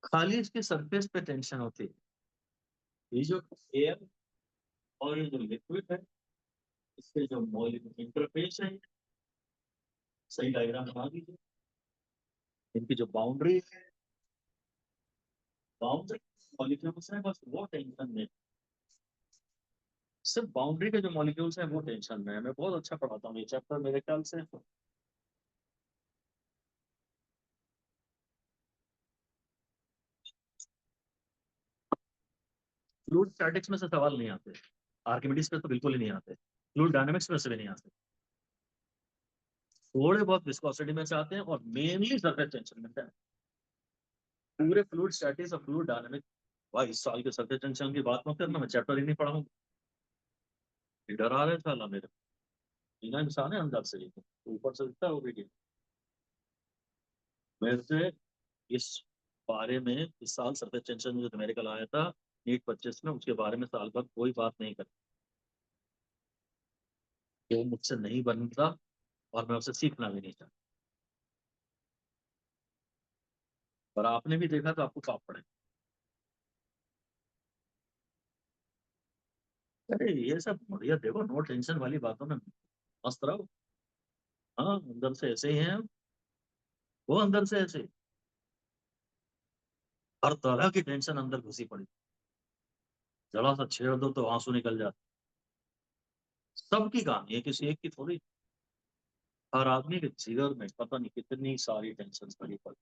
खाली इसकी सरफेस पे टेंशन होती है। ये जो एयर और ये जो लिक्विड है, इसके जो मॉलिक्यूल इंटरफेस है, सही डायग्राम बना दीजिए। इनकी जो बाउंड्री है, बाउंड्री मॉलिक्यूल्स है, बस वो टेंशन में। सिर्फ बाउंड्री के जो मॉलिक्यूल्स हैं वो टेंशन में है। मैं बहुत अच्छा पढ़ाता हूँ ये चैप्टर मेरे ख्याल से। फ्लूइड स्टैटिक्स में से सवाल नहीं आते, आर्किमिडीज पे तो बिल्कुल ही नहीं आते, फ्लूइड डायनामिक्स में से भी नहीं आते। थोड़े बहुत विस्कोसिटी में से आते हैं और मेनली सरफेस टेंशन में से आते हैं। पूरे फ्लूइड स्टैटिक्स और फ्लूइड डायनामिक्स, भाई इस साल के सरफेस टेंशन की बात मत करना, मैं चैप्टर ही नहीं पढ़ाऊंगा। डर आ रहा है साला मेरे, बिना इंसान है अंदर से, तो ऊपर से दिखता है वो वीडियो। वैसे इस बारे में इस साल सरफेस टेंशन जो न्यूमेरिकल आया था नीट 25 में, उसके बारे में साल भर कोई बात नहीं करता। वो मुझसे नहीं बनता और मैं उसे सीखना भी नहीं चाहता। पर आपने भी देखा तो आपको पाप पड़े। अरे ये सब बढ़िया, देखो नो टेंशन वाली बातों में मस्त रहो। हाँ अंदर से ऐसे ही हैं, वो अंदर से ऐसे, हर तरह की टेंशन अंदर घुसी पड़ी। जरा सा छेड़ दो तो आंसू निकल जाते। सबकी कहानी है, किसी एक की थोड़ी। हर आदमी के जिगर में पता नहीं कितनी सारी टेंशन पड़ी पड़ी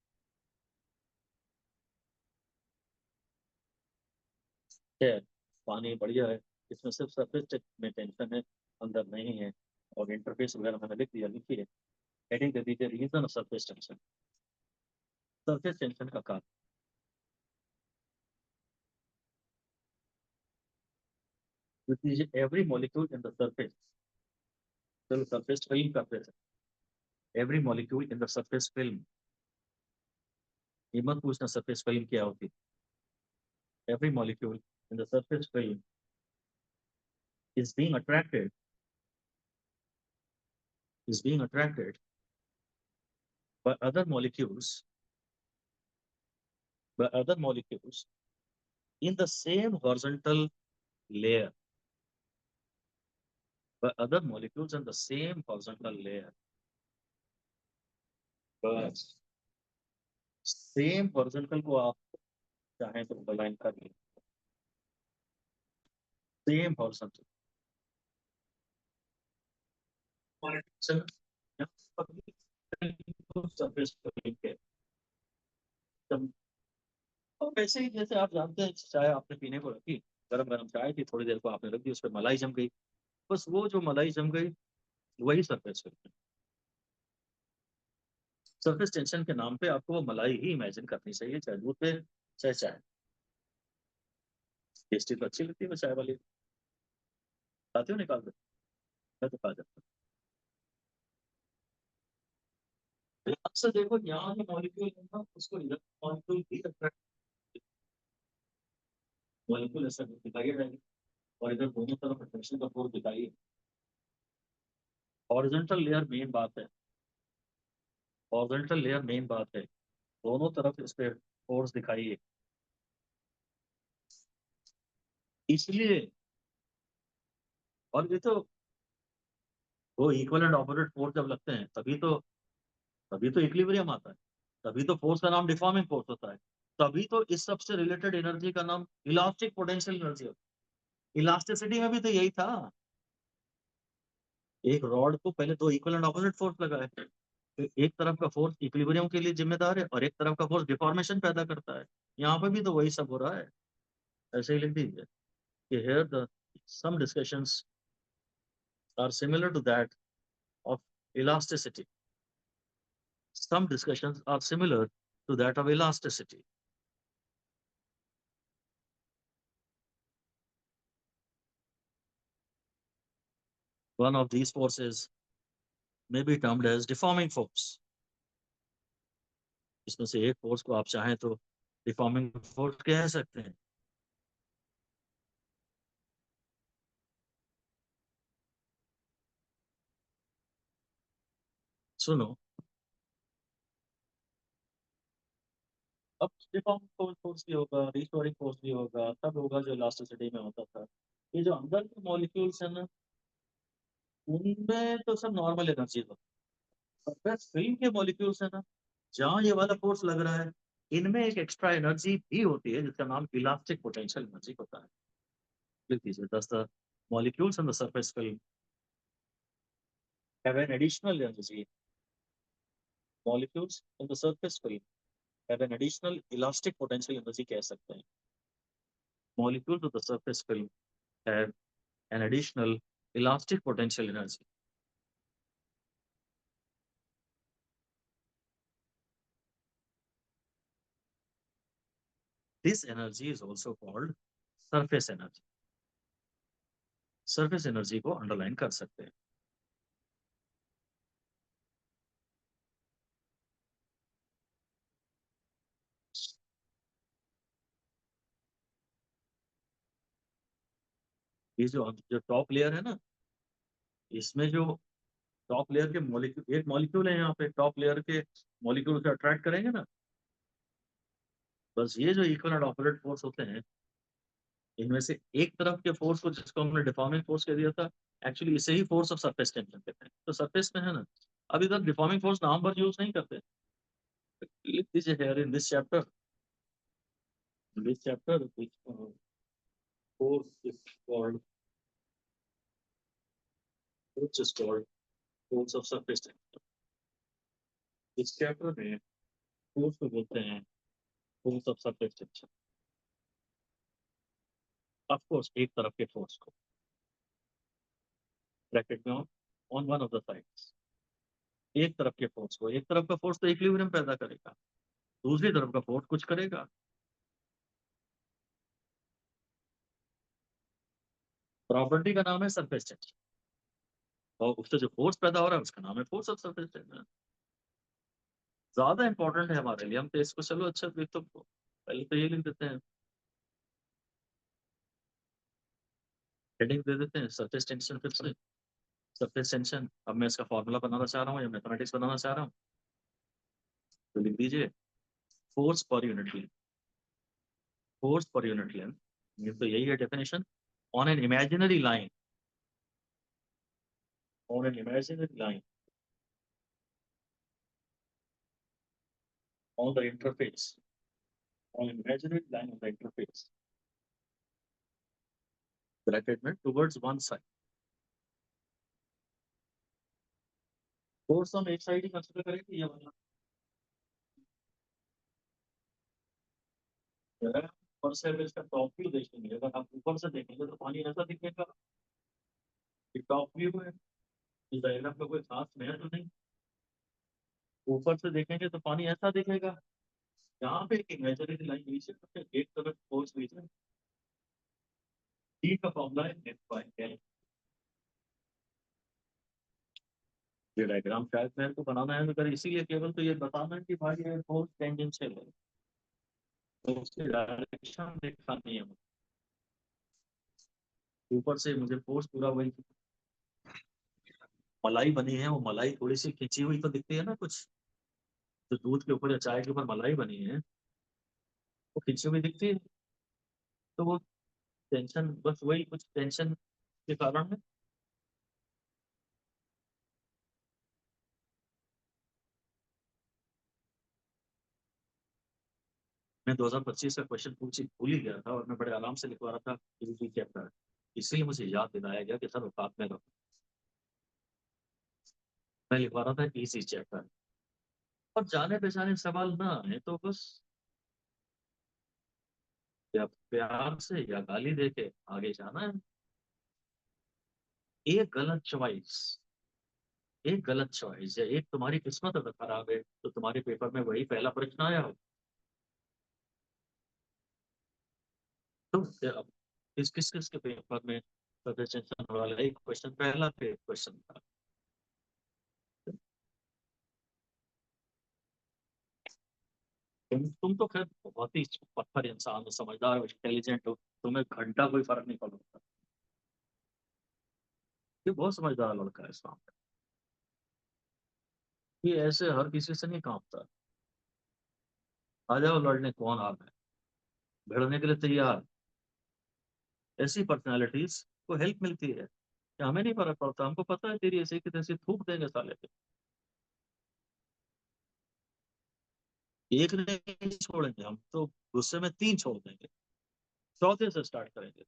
है। पानी बढ़िया है, इसमें सिर्फ सरफेस में टेंशन है, अंदर नहीं है। और इंटरफेस वगैरह मैंने लिख दिया, लिखिए हेडिंग दे दीजिए, reason of surface tension. Surface tension का कारण, लिख दीजिए every molecule in the surface. चलो सरफेस फिल्म करते हैं। Every molecule in the surface film, ये मत पूछना सरफेस फिल्म क्या होती है। Every molecule in the surface film is being attracted is being attracted by other molecules in the same horizontal layer, by other molecules in the same horizontal layer, बस same horizontal को आप चाहें तो underline कर लें। Same horizontal surface पे, और वैसे ही जैसे आप जानते हैं, चाय आपने पीने को रखी, गरम गरम चाय थी, थोड़ी देर को आपने रख दी, उस पर मलाई जम गई। बस वो जो मलाई जम गई वही सरफेस पे। सरफेस टेंशन के नाम पे आपको वो मलाई ही इमेजिन करनी चाहिए, चाहे दूध पे चाहे चाय। टेस्टी तो अच्छी लगती है वो चाय वाली, खाते हो निकाल दो, मैं तो खा जाता हूँ। अक्सर देखो यहाँ जो मॉलिक्यूल है ना, उसको मॉलिक्यूल भी अट्रैक्ट, मॉलिक्यूल ऐसा दिखाई रहेगी। और इधर दोनों तरफ अट्रैक्शन का फोर्स दिखाइए। हॉरिजॉन्टल लेयर मेन बात है, हॉरिजॉन्टल लेयर मेन बात है, दोनों तरफ इस पे फोर्स दिखाइए। इसलिए, और ये तो वो इक्वल एंड ऑपोजिट फोर्स जब लगते हैं तभी तो इक्विलिब्रियम आता है। तभी तो फोर्स का नाम डिफॉर्मिंग फोर्स होता है। तभी तो इस सबसे रिलेटेड एनर्जी का नाम इलास्टिक पोटेंशियल एनर्जी होता है। इलास्टिसिटी में भी तो यही था। एक रॉड को पहले दो इक्वल एंड ऑपोजिट फोर्स लगा है, तो एक तरफ का फोर्स इक्विलिब्रियम के लिए जिम्मेदार है और एक तरफ का फोर्स डिफॉर्मेशन पैदा करता है। यहाँ पे भी तो वही सब हो रहा है। ऐसे ही लिख दीजिए कि here the some discussions are similar to that of elasticity. Some discussions are similar to that of elasticity. One of these forces may be termed as deforming force. इसमें से एक फोर्स को आप चाहें तो डिफॉर्मिंग फोर्स कह सकते हैं। सुनो, अब डिफॉर्मिंग फोर्स भी होगा, रिस्टोरिंग फोर्स भी होगा, तब होगा जो इलास्टिसिटी में होता था। ये जो अंदर के मॉलिक्यूल्स है ना, उनमें तो सब नॉर्मल एनर्जी होती है। बस फिल्म के मॉलिक्यूल्स है ना, जहाँ ये वाला फोर्स लग रहा है, इनमें एक एक्स्ट्रा एनर्जी भी होती है जिसका नाम इलास्टिक पोटेंशियल एनर्जी होता है। लिख दीजिए, दस the molecules on the surface film have an additional energy. Molecules on the surface film have an additional elastic potential energy कह सकते हैं। Molecules on the surface film have an additional elastic potential energy. This energy is also called surface energy. Surface energy को underline कर सकते हैं। ये जो जो टॉप लेयर है ना, इसमें जो टॉप लेयर के मॉलिक्यूल, एक मॉलिक्यूल है यहाँ पे, टॉप लेयर के मॉलिक्यूल को अट्रैक्ट करेंगे ना, बस ये जो इक्वल एंड ऑपोजिट फोर्स होते हैं, इनमें से एक तरफ के फोर्स को, जिसको हमने डिफॉर्मिंग फोर्स कह दिया था, एक्चुअली इसे ही फोर्स ऑफ सरफेस टेंशन कहते हैं। तो सरफेस में है ना, अब इधर डिफॉर्मिंग फोर्स नाम पर यूज नहीं करते। लिख दीजिए here in this chapter, force is called, force is called force of surface tension. इस चैप्टर में फोर्स को बोलते हैं force of surface tension. Of course एक तरफ के फोर्स को, ब्रैकेट में on one of the sides, एक तरफ के फोर्स को, एक तरफ का फोर्स तो इक्विलिब्रियम पैदा करेगा, दूसरी तरफ का फोर्स कुछ करेगा। प्रॉपर्टी का नाम है सरफेस टेंशन, और उससे जो फोर्स पैदा हो रहा है उसका नाम है फोर्स ऑफ सरफेस टेंशन। ज्यादा इंपॉर्टेंट है हमारे लिए, हम तो इसको चलो अच्छा देख, तो पहले तो ये लिख देते हैं, हेडिंग दे देते हैं सरफेस टेंशन। फिर से सरफेस टेंशन, अब मैं इसका फॉर्मूला बनाना चाह रहा हूँ या मैथमेटिक्स बनाना चाह रहा हूँ, तो लिख दीजिए force per unit length. Force per unit length, ये तो यही है definition, on an imaginary line, on an imaginary line on the interface, on imaginary line on the interface, bracket में टुवर्ड्स वन साइड। फोर्स हम एक side ही consider करेंगे, ये वाला ऊपर से अगर इसका टॉप व्यू देखेंगे, अगर आप ऊपर से देखेंगे तो पानी ऐसा दिखेगा, ये टॉप व्यू है, इस डायग्राम का कोई खास में तो नहीं। ऊपर से देखेंगे तो पानी ऐसा दिखेगा, यहाँ पे एक इमेजिनरी लाइन नीचे, एक तरफ फोर्स नीचे, टी का फॉर्मूला है एफ बाय एल। ये डायग्राम शायद मेरे को बनाना है, मगर इसीलिए केवल तो ये बताना है कि भाई ये फोर्स टेंजेंशियल है, तो उसकी डायरेक्शन दिखानी है। ऊपर से मुझे फोर्स पूरा वही, मलाई बनी है, वो मलाई थोड़ी सी खिंची हुई तो दिखती है ना कुछ, जो दूध के ऊपर या चाय के ऊपर मलाई बनी है, वो खिंची हुई दिखती है, तो वो टेंशन, बस वही कुछ टेंशन के कारण है। मैं 2025 का क्वेश्चन पूछ भूल ही गया था, और मैं बड़े आराम से लिखवा रहा था कि चैप्टर, इसलिए मुझे याद दिलाया गया कि सर औकात में रहो। मैं लिखवा रहा था इसी चैप्टर, और जाने पहचाने सवाल ना आए तो बस, या प्यार से या गाली दे के आगे जाना है। एक गलत चॉइस, एक गलत चॉइस या एक तुम्हारी किस्मत अगर खराब है, तो तुम्हारे पेपर में वही पहला प्रश्न आया हो। तो अब किस किस किस के पेपर में प्रदर्शन वाला एक क्वेश्चन पहला क्वेश्चन था। तुम तो खैर बहुत ही पत्थर इंसान हो, समझदार हो, इंटेलिजेंट हो, तुम्हें घंटा कोई फर्क नहीं पड़ता। ये बहुत समझदार लड़का है इस काम में, ये ऐसे हर किसी से नहीं कांपता। आ जाओ लड़ने, कौन हार है, भिड़ने के लिए तैयार। ऐसी पर्सनालिटीज को हेल्प मिलती है कि हमें नहीं फर्क पड़ता, हमको पता है तेरी ऐसी की तैसी थूक देंगे साले पे, एक नहीं छोड़ेंगे हम तो, गुस्से में तीन छोड़ देंगे, चौथे से स्टार्ट करेंगे।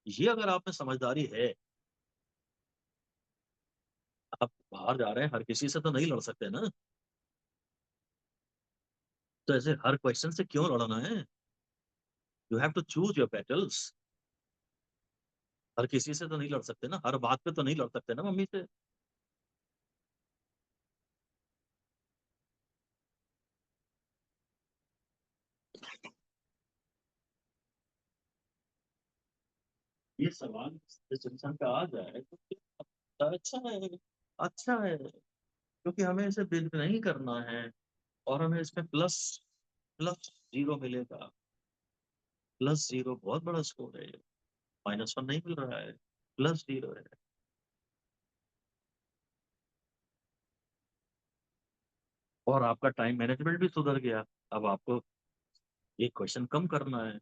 ये अगर आप में समझदारी है, आप बाहर जा रहे हैं, हर किसी से तो नहीं लड़ सकते ना, तो ऐसे हर क्वेश्चन से क्यों लड़ना है? You have to choose your battles. हर किसी से तो नहीं लड़ सकते ना, हर बात पे तो नहीं लड़ सकते ना मम्मी से। ये सवाल इस इंसान का आ जाए तो अच्छा है, अच्छा है, क्योंकि हमें इसे बिल्ड नहीं करना है, और हमें इसमें प्लस प्लस जीरो मिलेगा। प्लस जीरो बहुत बड़ा स्कोर है, माइनस वन नहीं मिल रहा है, प्लस जीरो है। और आपका टाइम मैनेजमेंट भी सुधर गया। अब आपको एक क्वेश्चन कम करना है,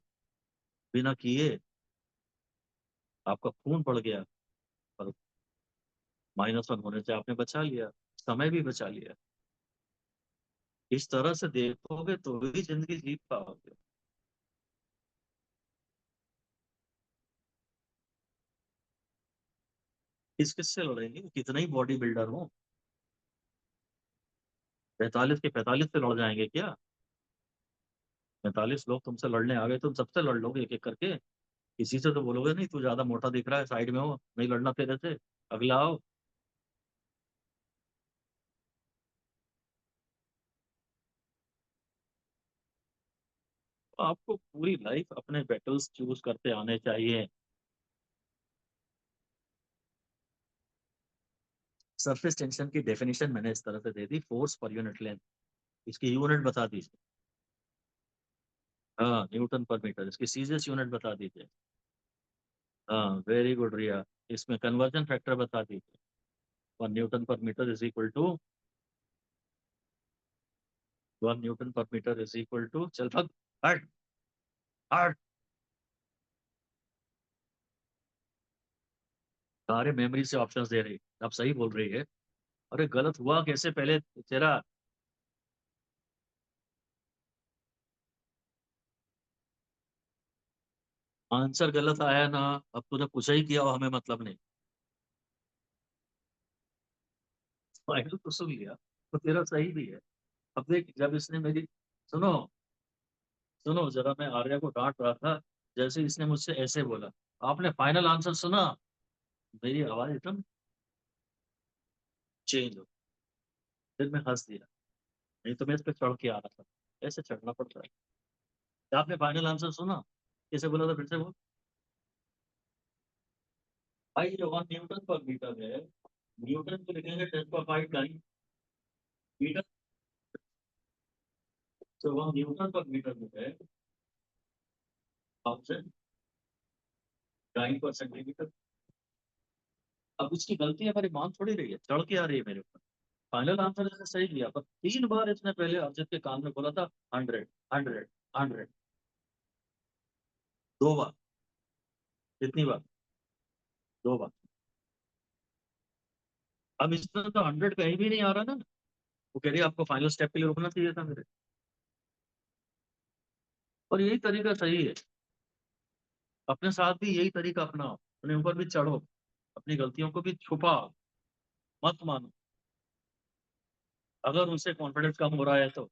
बिना किए आपका खून बढ़ गया, और माइनस वन होने से आपने बचा लिया, समय भी बचा लिया। इस तरह से देखोगे तो ही जिंदगी जी पाओगे। किस किस से लड़ेंगे, कितना ही बॉडी बिल्डर हो, 45 के 45 से लड़ जाएंगे क्या? 45 लोग तुमसे लड़ने आ गए, तुम सबसे लड़ लोगे एक एक करके? किसी से तो बोलोगे नहीं, तू ज्यादा मोटा दिख रहा है, साइड में हो, नहीं लड़ना तेरे से, अगला आओ। तो आपको पूरी लाइफ अपने बैटल्स चूज करते आने चाहिए। सरफेस टेंशन की डेफिनेशन मैंने इस तरह से दे दी, फोर्स पर यूनिट लेंथ। इसकी यूनिट बता दीजिए। हाँ, न्यूटन पर मीटर, इसकी सीजियस यूनिट बता दीजिए। हाँ, वेरी गुड रिया। इसमें कन्वर्जन फैक्टर बता दीजिए। 1 newton per metre is equal to, 1 newton per metre is equal to, चल भाग, हट, हट। सारे मेमोरी से ऑप्शंस दे रही, अब सही बोल रही है। अरे गलत हुआ कैसे पहले तेरा? आंसर गलत आया ना, अब तूने पूछा ही किया और हमें मतलब नहीं। फाइनल तो सुन लिया, तो तेरा सही भी है। अब देख, जब इसने मेरी, सुनो, सुनो जरा, मैं आर्या को डांट रहा था, जैसे इसने मुझसे ऐसे बोला, आपने फाइनल आंसर सुना, मेरी आवाज एकदम चेंज हो, फिर मैं हंस दिया। नहीं तो मैं इस पे चढ़ के आ रहा था, ऐसे चढ़ना पड़ता है। आपने फाइनल आंसर सुना, कैसे बोला था, फिर से बोल। भाई जो 1 न्यूटन पर मीटर है, न्यूटन को लिखेंगे 10 पर 5 टाइम मीटर, तो 1 न्यूटन पर मीटर में है आपसे टाइम पर सेंटीमीटर। अब उसकी गलती हमारी मान थोड़ी रही है, चढ़ के आ रही है मेरे ऊपर। फाइनल आंसर इसने सही दिया, पर 3 बार इसने पहले अर्जित के कान में बोला था 100, 100, 100। 2 बार। कितनी बार? 2 बार। अब इसमें तो 100 कहीं भी नहीं आ रहा ना। वो कह रही है आपको फाइनल स्टेप के लिए रुकना चाहिए था मेरे। और यही तरीका सही है, अपने साथ भी यही तरीका अपनाओ, अपने ऊपर भी चढ़ो, अपनी गलतियों को भी छुपाओ, मत मानो। अगर उनसे कॉन्फिडेंस कम हो रहा है तो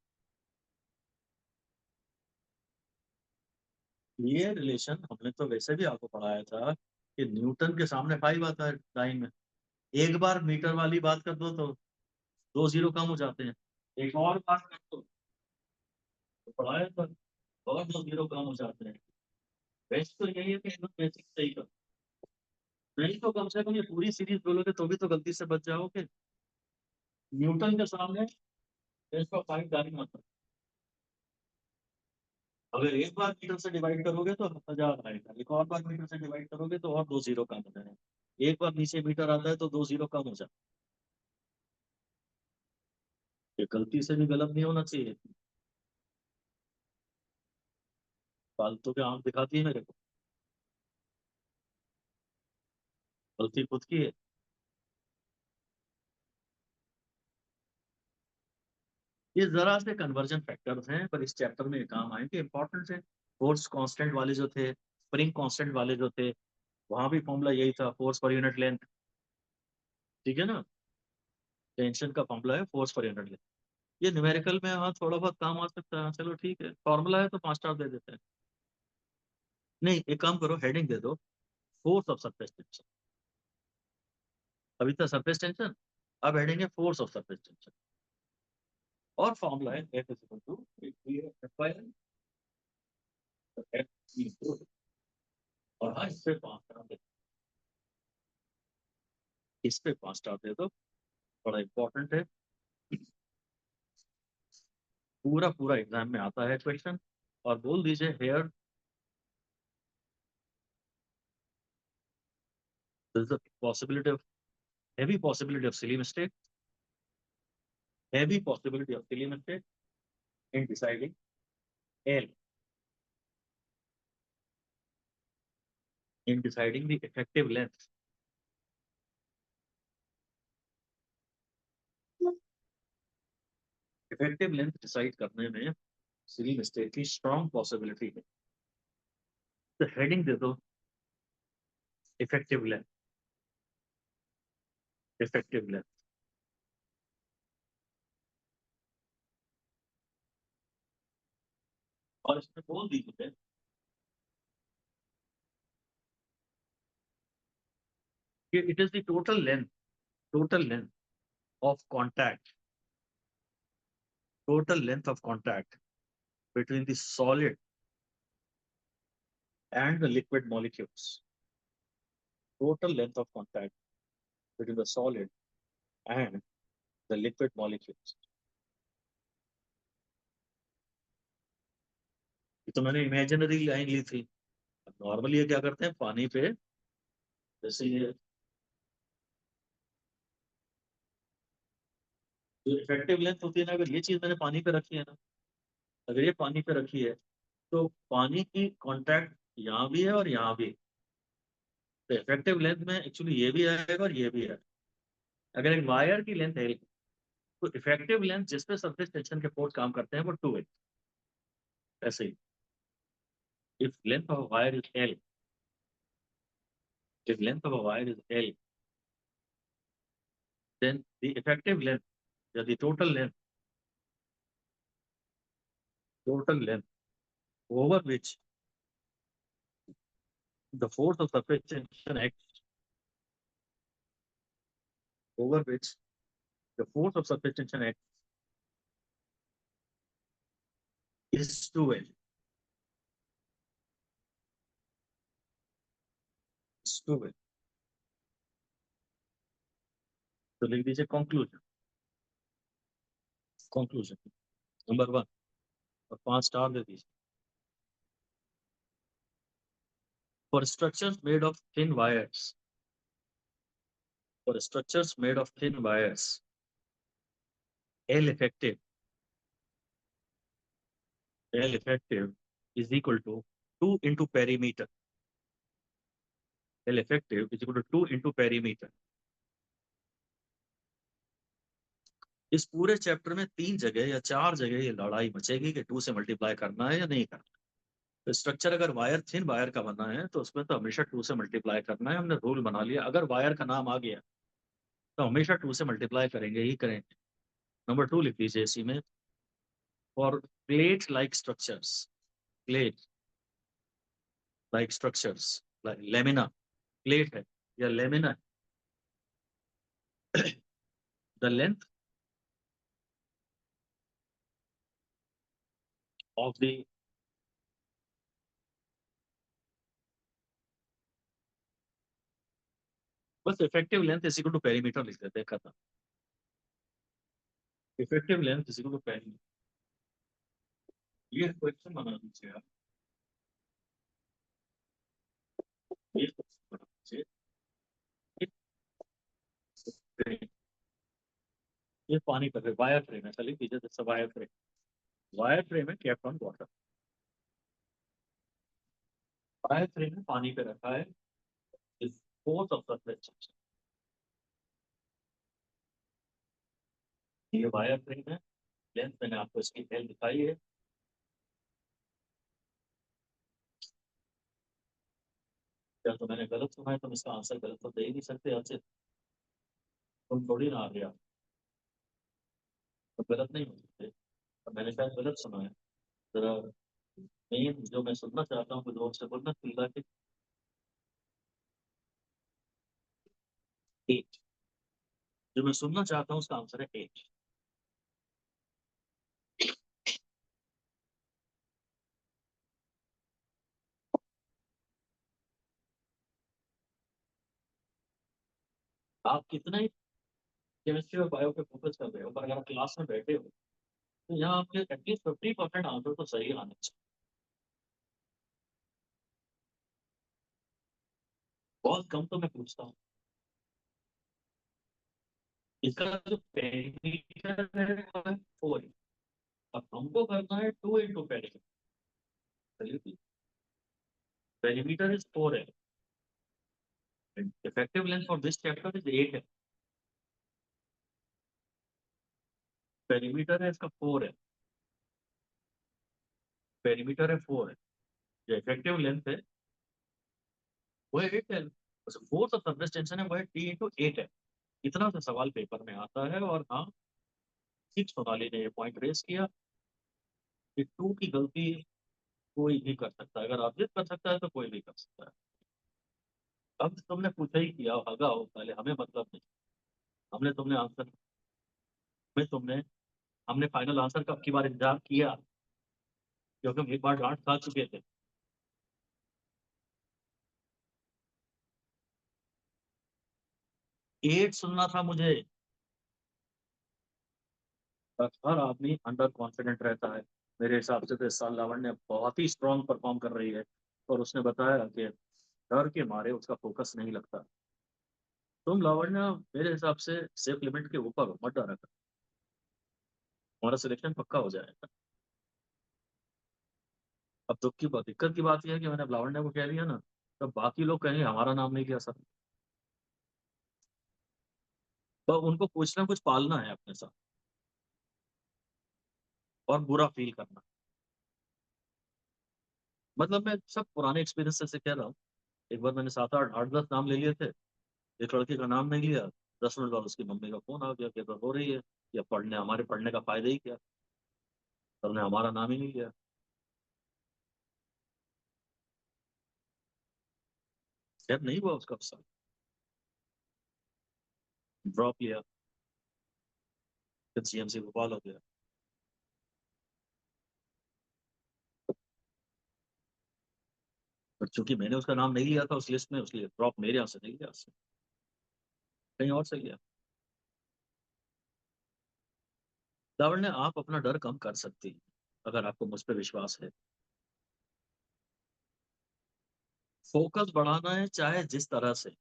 ये रिलेशन हमने तो वैसे भी आपको पढ़ाया था कि न्यूटन के सामने फाइव आता है टाइम में। एक बार मीटर वाली बात कर दो तो 2 जीरो कम हो जाते हैं। एक और बात कर दो तो पढ़ाया था, और 2 जीरो कम हो जाते हैं। बेस्ट तो यही है कि एकदम बेसिक सही करो, नहीं तो कम से कम ये पूरी सीरीज बोलोगे तो भी तो गलती से बच जाओगे। न्यूटन के सामने इसका फाइव डालना मत। अगर एक बार मीटर से डिवाइड करोगे तो 1000 आएगा, एक और बार मीटर से डिवाइड करोगे तो और 2 जीरो कम हो जाएगा। एक बार नीचे मीटर आता है तो 2 जीरो कम हो जाए। ये गलती से भी गलत नहीं होना चाहिए। फालतू के आंख दिखाती है मेरे को, गलती खुद की है। ये जरा से कन्वर्जन फैक्टर्स हैं, पर इस चैप्टर में ये काम आएंगे, इंपॉर्टेंट है। फोर्स कांस्टेंट वाले जो थे, स्प्रिंग कांस्टेंट वाले जो थे, वहां भी फॉर्मूला यही था, फोर्स पर यूनिट लेंथ। ठीक है ना, टेंशन का फॉर्मूला है फोर्स पर यूनिट लेंथ। ये न्यूमेरिकल में हाँ थोड़ा बहुत काम आ सकता है, चलो ठीक है, फॉर्मूला है तो 5 स्टार दे देते हैं। नहीं, एक काम करो, हेडिंग दे दो, फोर्स ऑफ सरफेस टेंशन। अभी तक सरफेस टेंशन, अब हेडिंग है फोर्स ऑफ सरफेस टेंशन। और फॉर्मूला है F is equal to F by L, तो F इक्वल, और हाँ इस पे 5 स्टार दे, इस पे 5 स्टार दे दो, बड़ा इंपॉर्टेंट है। पूरा पूरा एग्जाम में आता है क्वेश्चन। और बोल दीजिए hair there's a possibility of heavy possibility of silly mistake, heavy possibility of silly mistake in deciding L, in deciding the effective length, effective length decide करने में silly mistake की strong possibility है। तो heading दे दो effective length, effective length। और इसमें बोल दीजिए कि it is the total length of contact, total length of contact between the solid and the liquid molecules, total length of contact between the solid and the liquid molecules। ये तो मैंने imaginary line ली थी। Normally ये क्या करते हैं पानी पे, जैसे ये जो इफेक्टिव लेंथ होती है ना, अगर ये चीज मैंने पानी पे रखी है ना, अगर ये पानी पे रखी है, तो पानी की कांटेक्ट यहाँ भी है और यहाँ भी है। तो इफेक्टिव लेंथ में एक्चुअली ये भी आएगा और ये भी आएगा। अगर एक वायर की लेंथ है, तो इफेक्टिव लेंथ जिस पे सरफेस टेंशन के फोर्स काम करते हैं वो 2 है। ऐसे ही, if length of wire is L, if length of a wire is L, then the effective length, या the total length over which the force of surface tension acts, over which the force of surface tension acts is 2L, is 2L। तो लिख दीजिए conclusion, conclusion number 1, और 5 star दे दीजिए। For structures made of thin wires, for structures made of thin wires, L effective, L effective is equal to 2 into perimeter, L effective is equal to 2 into perimeter। इस पूरे chapter में 3 जगह या 4 जगह ये लड़ाई मचेगी कि 2 से मल्टीप्लाई करना है या नहीं करना। तो स्ट्रक्चर अगर वायर थिन वायर का बना है तो उसमें तो हमेशा 2 से मल्टीप्लाई करना है, हमने रूल बना लिया। अगर वायर का नाम आ गया तो हमेशा 2 से मल्टीप्लाई करेंगे ही करेंगे। नंबर 2 लिख लीजिए इसी में, for plate like structures, plate like structures, lamina plate है या lamina, the length of the, बस effective length is equal to perimeter लिख देते हैं, खत्म। Effective length is equal to perimeter, ये क्वेश्चन बना दीजिए आप, ये क्वेश्चन बना दीजिए। ये पानी पर वायर फ्रेम है, चलिए कीजिए जैसे वायर फ्रेम, वायर फ्रेम है kept on water. Wire frame में पानी पे रखा है, इस फोर्स ऑफ सरफेस टेंशन। ये वायर फ्रेम है, लेंथ मैंने आपको इसकी एल दिखाई है। क्या तो मैंने गलत सुना है, तुम इसका आंसर गलत तो दे ही नहीं सकते आपसे, तुम थोड़ी ना आ गया, तो गलत नहीं हो सकते। तो मैंने शायद गलत सुना है। जरा मेन जो मैं सुनना चाहता हूँ, कुछ और से बोलना चिल्ला के। एट, जो मैं सुनना चाहता हूँ उसका आंसर है एट। आप कितना ही केमिस्ट्री और बायो पे फोकस कर रहे हो, पर अगर आप क्लास में बैठे हो तो यहाँ आपके एटलीस्ट 50% आंसर तो सही आने चाहिए। बहुत कम तो मैं पूछता हूँ। इसका जो पेरीमीटर है वो है 4। अब हमको करना है 2 into पेरीमीटर। पेरीमीटर इज 4 है, effective length for this chapter is 8 है। पेरीमीटर है इसका 4 है, पेरीमीटर है 4 है, जो इफेक्टिव लेंथ है वो है 8 है। फोर्स ऑफ सरफेस टेंशन है वो है T/8 है। इतना सा सवाल पेपर में आता है। और हाँ, ठीक सोनाली ने ये पॉइंट रेस किया कि टू की गलती कोई भी कर सकता है, अगर अर्जित कर सकता है तो कोई भी कर सकता है। अब तुमने पूछा ही किया होगा हो पहले, हमें मतलब नहीं। हमने तुमने आंसर में तुमने हमने फाइनल आंसर का अब की बार इंतजार किया, क्योंकि हम एक बार डांट खा चुके थे। 8 सुनना था मुझे। पर हर आदमी अंडर कॉन्फिडेंट रहता है। मेरे हिसाब से तो इस साल लावण्य बहुत ही स्ट्रांग परफॉर्म कर रही है। और उसने बताया कि डर के मारे उसका फोकस नहीं लगता। तुम लावण्य मेरे हिसाब से सेफ लिमिट के ऊपर हो, मत डरा कर, हमारा सिलेक्शन पक्का हो जाएगा। अब दुख की बात, दिक्कत की बात यह है कि मैंने अब लावण्य को कह दिया ना, तो बाकी लोग कहेंगे हमारा नाम नहीं लिया सर। तो उनको कुछ ना कुछ पालना है अपने साथ, और बुरा फील करना। मतलब मैं सब पुराने एक्सपीरियंस से कह रहा हूँ। एक बार मैंने 7 8 8 10 नाम ले लिए थे। एक लड़के का नाम नहीं लिया, 10 मिनट बाद उसकी मम्मी का फोन आ गया, पेपर हो रही है। या पढ़ने, हमारे पढ़ने का फायदा ही क्या, सबने हमारा नाम ही नहीं लिया। खैर नहीं हुआ उसका अफसर, ड्रॉप लिया, फिर CMC भोपाल हो गया। पर चूंकि मैंने उसका नाम नहीं लिया था उस लिस्ट में, उसलिए ड्रॉप मेरे यहाँ से नहीं लिया, उससे कहीं और से लिया। लावण्य, आप अपना डर कम कर सकती हैं अगर आपको मुझ पर विश्वास है। फोकस बढ़ाना है चाहे जिस तरह से।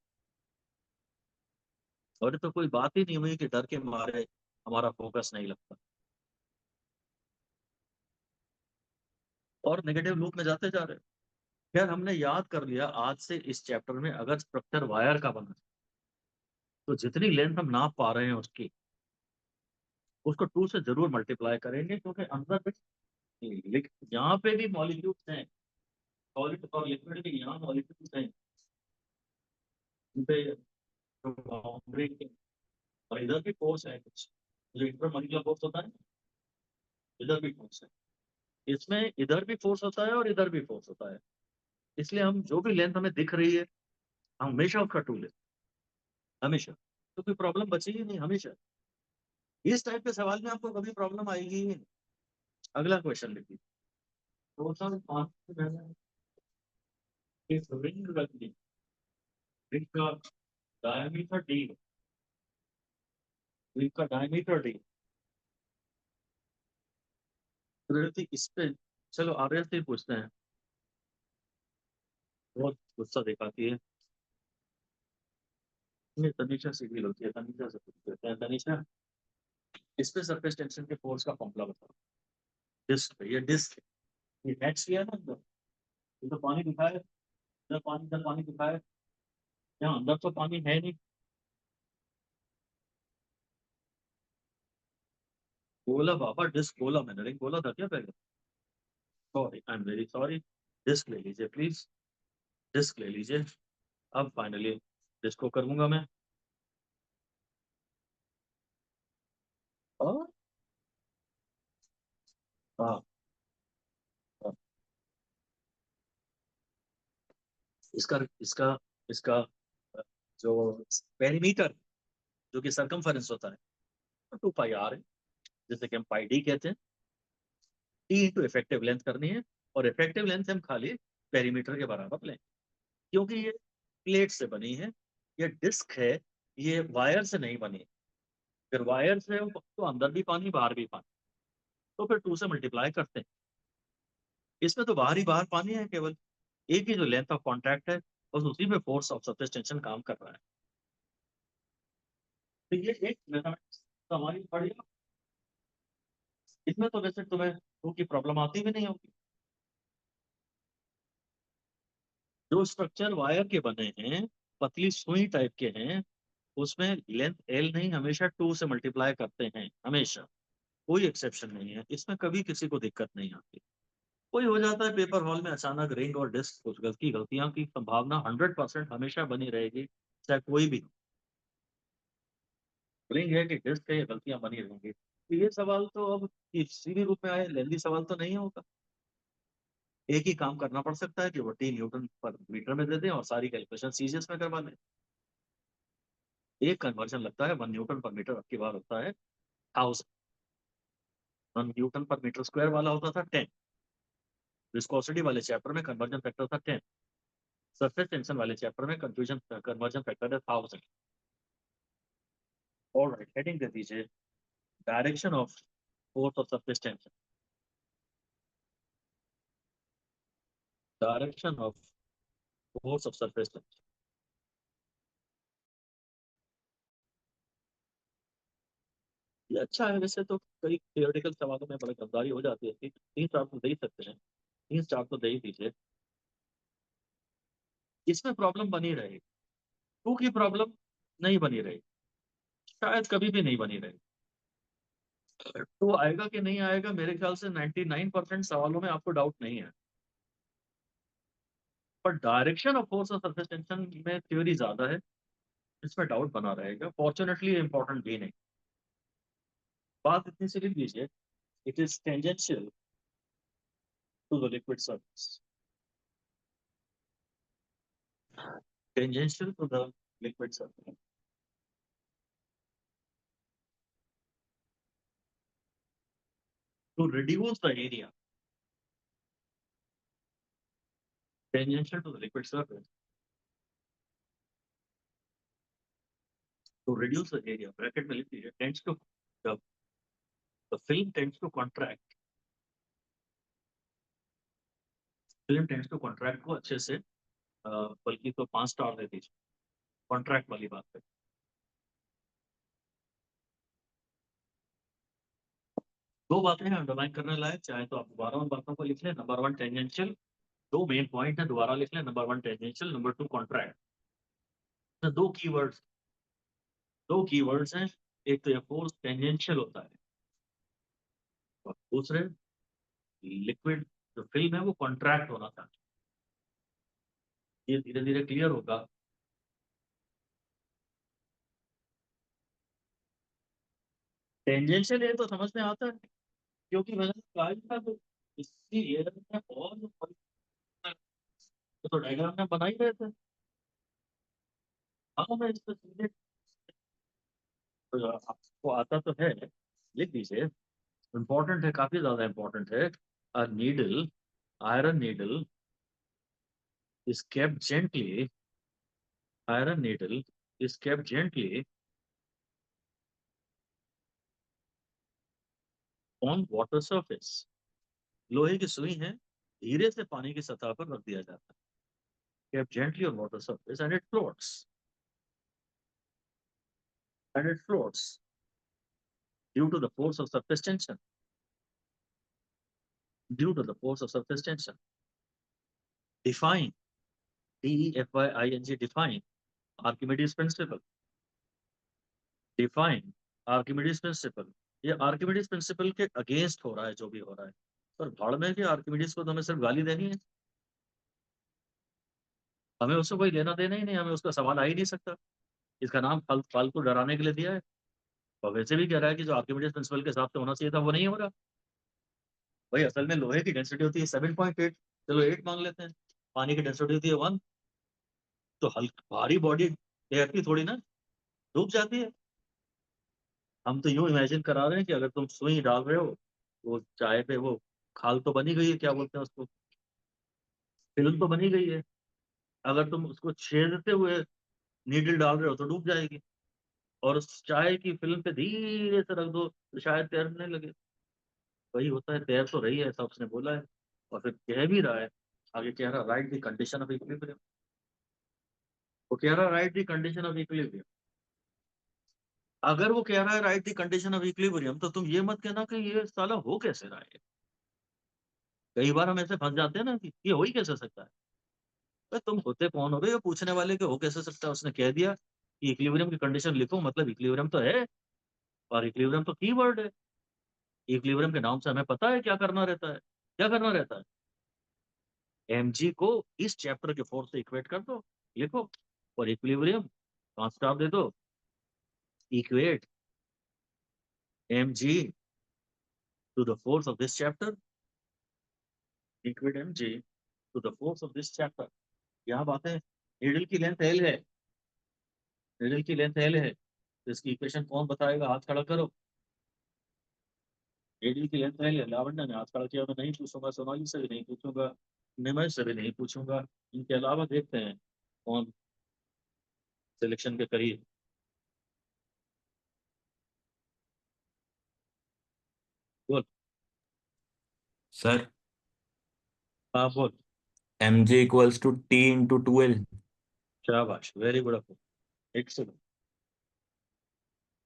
और ये तो कोई बात ही नहीं हुई कि डर के मारे हमारा फोकस नहीं लगता और नेगेटिव लूप में जाते जा रहे हैं। खैर, हमने याद कर लिया आज से इस चैप्टर में अगर स्ट्रक्चर वायर का बना तो जितनी लेंथ हम नाप पा रहे हैं उसकी, उसको 2 से जरूर मल्टीप्लाई करेंगे, क्योंकि अंदर में यहाँ पे भी मॉलिक्यूल्स हैं, सॉलिड और लिक्विड के यहाँ मॉलिक्यूल्स हैं। उन पे जो बाउंड्री के, और इधर भी फोर्स है कुछ, जो इंटरमॉलिक्यूलर फोर्स होता है, इधर भी फोर्स है। इसमें इधर भी फोर्स होता है और इधर भी फोर्स होता है। इसलिए हम जो भी लेंथ हमें दिख रही है, हम हमेशा उसका 2 लें, हमेशा। तो कोई प्रॉब्लम बची ही नहीं हमेशा। इस टाइप के सवाल में आपको कभी प्रॉब्लम आएगी ही नहीं। अगला क्वेश्चन लिखिए। टोटल रिंग रख दी, रिंग का डायमीटर डी, रिंग का डायमीटर डी। इस पे चलो आर्यन से ही पूछते हैं, बहुत गुस्सा दिखाती है। नहीं, तनीषा से भी होती है, तनीषा से पूछते हैं। तनीषा, इस पे सरफेस टेंशन के फोर्स का फॉर्मूला बताओ। डिस्क पे, ये डिस्क, ये नेट्स किया ना अंदर, ये तो पानी दिखा है। इधर पानी दिखाए, यहाँ अंदर तो पानी है नहीं। बोला बाबा, डिस्क बोला मैंने, रिंग बोला था क्या पहले? Sorry, I am very sorry. Disk ले लीजिए प्लीज, डिस्क ले लीजिए। अब फाइनली डिस्क को करूंगा मैं। और हाँ, हाँ, इसका इसका इसका अ, जो पेरीमीटर, जो कि सरकमफेरेंस होता है, 2 पाई आर है, जैसे कि हम पाई डी कहते हैं। टी इंटू इफेक्टिव लेंथ करनी है, और इफेक्टिव लेंथ हम खाली पेरीमीटर के बराबर लें, क्योंकि ये प्लेट से बनी है, ये डिस्क है, ये वायर से नहीं बनी है। फिर वायर से तो अंदर भी पानी बाहर भी पानी, तो फिर 2 से मल्टीप्लाई करते हैं। इसमें तो बाहर ही बाहर पानी है केवल, एक ही जो लेंथ ऑफ कॉन्टैक्ट है, बस उसी में फोर्स ऑफ सरफेस टेंशन काम कर रहा है। तो ये एक मैथमेटिक्स हमारी पढ़ी, इसमें तो वैसे तुम्हें टू की प्रॉब्लम आती भी नहीं होगी। जो स्ट्रक्चर वायर के बने हैं, पतली सुई टाइप के हैं, उसमें लेंथ एल नहीं, हमेशा 2 से मल्टीप्लाई करते हैं, हमेशा। कोई एक्सेप्शन नहीं है इसमें, कभी किसी को दिक्कत नहीं आती। कोई हो जाता है पेपर हॉल में अचानक रिंग और डिस्क, कुछ गलतियां की संभावना 100% हमेशा बनी रहेगी, चाहे कोई भी रिंग है कि डिस्क है, ये गलतियां बनी रहेंगी। तो ये सवाल तो अब किसी भी रूप में आए, लेंदी सवाल तो नहीं होगा। एक ही काम करना पड़ सकता है कि वो T न्यूटन पर मीटर में दे दें और सारी कैलकुलेशन सीजीएस में करवा लें। एक कन्वर्जन लगता है 1 न्यूटन पर मीटर, अब की बार होता है 1000। 1 न्यूटन पर मीटर स्क्वायर वाला होता था 10, विस्कोसिटी वाले चैप्टर में कन्वर्जन फैक्टर था 10, सरफेस टेंशन वाले चैप्टर में कंफ्यूजन कन्वर्जन फैक्टर है 1000। और राइट, हेडिंग दे दीजिए direction of force of surface tension, direction of force of surface tension. ये अच्छा है वैसे तो, कई थियोरेटिकल सवालों में बड़ी गद्दारी हो जाती है, 3 स्टार तो दे ही सकते हैं, 3 स्टार तो दे ही दीजिए। इसमें प्रॉब्लम बनी रहेगी, टू की प्रॉब्लम नहीं बनी रहेगी, शायद कभी भी नहीं बनी रहेगी। तो आएगा कि नहीं आएगा, मेरे ख्याल से 99% सवालों में आपको डाउट नहीं है। पर डायरेक्शन ऑफ फोर्स और सरफेस टेंशन में थ्योरी ज्यादा है, इसमें डाउट बना रहेगा, फॉर्चुनेटली इंपॉर्टेंट भी नहीं। बात इतनी सी लिख लीजिए, it is tangential to the liquid surface, tangential to the liquid surface, to reduce the area, tangential to the liquid surface, to reduce the area, bracket में लिख लीजिए, tends to the film tends to contract, film tends to contract को अच्छे से, बल्कि तो 5 star दे दीजिए, contract वाली बात है। दो बातें हैं अंडरलाइन करने लायक, चाहे तो आप दोबारा उन बातों को लिख लें। नंबर 1 टेंजेंशियल, दो मेन पॉइंट है, दोबारा लिख लें। Number 1 tangential, number 2 contract. तो दो कीवर्ड्स हैं, एक तो ये फोर्स टेंजेंशियल होता है, और दूसरे लिक्विड जो फिल्म है वो कॉन्ट्रैक्ट होना था। ये धीरे धीरे क्लियर होगा। टेंजेंशियल है तो समझ में आता है, क्योंकि मैंने कहा ही था तो, इसकी एयर में और तो डायग्राम में बना ही रहे थे। हाँ, मैं इस पर सीधे, तो आपको आता तो है, लिख दीजिए। इंपॉर्टेंट है, काफी ज्यादा इंपॉर्टेंट है। A needle, iron needle is kept gently, iron needle is kept gently on water surface। लोहे की सुई है, धीरे से पानी की सतह पर रख दिया जाता है, kept gently on water surface and it floats, and it floats due to the force of surface tension, due to the force of surface tension। Define DEFING, define Archimedes principal. Define Archimedes principal. ये Archimedes principal के against हो रहा है जो भी हो रहा है। पर भाड़ में कि आर्किमिडीज को तो हमें सिर्फ गाली देनी है, हमें उससे कोई लेना देना ही नहीं, हमें उसका सवाल आ ही नहीं सकता। इसका नाम फालतू डराने के लिए दिया है। और वैसे भी कह रहा है कि जो आर्किमिडीज प्रिंसिपल के हिसाब से होना चाहिए था वो नहीं हो रहा। भाई असल में लोहे की डेंसिटी होती है 7.8, चलो 8 मान लेते हैं। पानी की डेंसिटी होती है 1। तो हल्की भारी बॉडी एयर की थोड़ी ना डूब जाती है। हम तो यूं इमेजिन करा रहे हैं कि अगर तुम सुई डाल रहे हो वो चाय पे, वो खाल तो बनी गई है, क्या बोलते हैं उसको, फिल्म तो बनी गई है। अगर तुम उसको छेदते हुए नीडल डाल रहे हो तो डूब जाएगी। और उस चाय की फिल्म पे धीरे से रख दो तो शायद तैरने लगे। वही होता है, तैर तो रही है ऐसा उसने बोला है। और फिर कह भी रहा है, आगे कह रहा right the condition of equilibrium. वो कह रहा right the condition of equilibrium. अगर वो कह रहा है right the condition of equilibrium, तो तुम ये मत कहना कि ये साला हो कैसे रहा है। कई बार हम ऐसे फंस जाते हैं ना कि ये हो ही कैसे सकता है। तो तुम होते कौन हो गए ये पूछने वाले के, हो कैसे सकता है। उसने कह दिया कि इक्विलिब्रियम की कंडीशन लिखो, मतलब इक्विलिब्रियम तो है। और इक्विलिब्रियम तो कीवर्ड है। इक्विलिब्रियम के नाम से हमें पता है क्या करना रहता है। क्या करना रहता है, mg को इस चैप्टर के फोर्स से इक्वेट कर दो, लिखो। और इक्विलिब्रियम 5 स्टार दे दो, equate mg to the force of this chapter, equate mg to the force of this chapter. यहाँ बातें, नीडल की लेंथ एल है, नीडल की लेंथ एल है, तो इसकी इक्वेशन कौन बताएगा, हाथ खड़ा करो। नीडल की लेंथ एल है, लावण्य ने हाथ खड़ा किया। मैं नहीं पूछूंगा, सोनाली से भी नहीं पूछूंगा, निमय से भी नहीं पूछूंगा। इनके अलावा देखते हैं कौन सिलेक्शन के करीब। बोल। सर, हाँ बोल। mj equals to t into 12। शाबाश, वेरी गुड अप, एक्सीलेंट।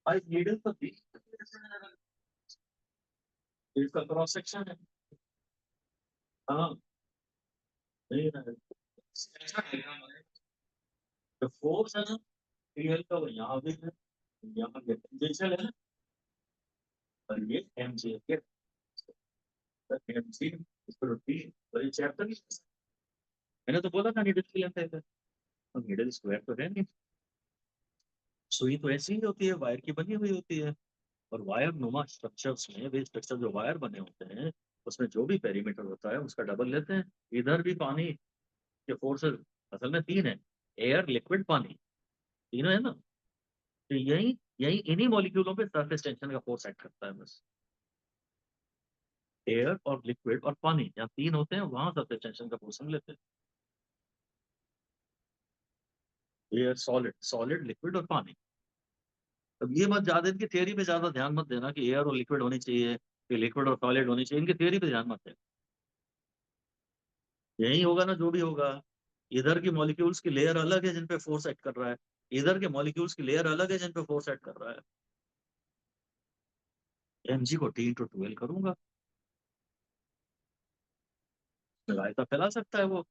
भाई नीडल तो थी, इसका क्रॉस सेक्शन है। हाँ, नहीं ना, तो फोर्स है ना, रियल का वो यहाँ भी है, यहाँ भी पोटेंशियल है ना। और ये एम जी है, एम जी इसको टी, और ये चैप्टर मैंने तो बोला था नीडल की लेंथ है। तो नीडल स्क्वायर तो है नहीं। सुई तो ऐसी ही होती है, वायर की बनी हुई होती है। और वायर नुमा स्ट्रक्चर्स में, वे स्ट्रक्चर जो वायर बने होते हैं, उसमें जो भी पेरीमीटर होता है उसका डबल लेते हैं। इधर भी पानी के फोर्सेस असल में 3 है, एयर लिक्विड पानी, तीनों है ना। तो यही यही इन्हीं मॉलिक्यूलों पे सरफेस टेंशन का फोर्स एक्ट करता है बस। एयर और लिक्विड और पानी, जहाँ 3 होते हैं वहां सरफेस टेंशन का फोर्स हम लेते हैं। एयर, सॉलिड, सॉलिड, लिक्विड और पानी। अब ये मत ज्यादा इनकी थियरी पे ज्यादा ध्यान मत देना कि एयर और लिक्विड होनी चाहिए, कि लिक्विड और सॉलिड होनी चाहिए, इनकी थियरी पे ध्यान मत देना। यही होगा ना जो भी होगा। इधर की मॉलिक्यूल्स की लेयर अलग है जिन पे फोर्स एक्ट कर रहा है, इधर के मॉलिक्यूल्स की लेयर अलग है जिन पे फोर्स एक्ट कर रहा है। mg को T/12 करूंगा, रायता फैला सकता है वो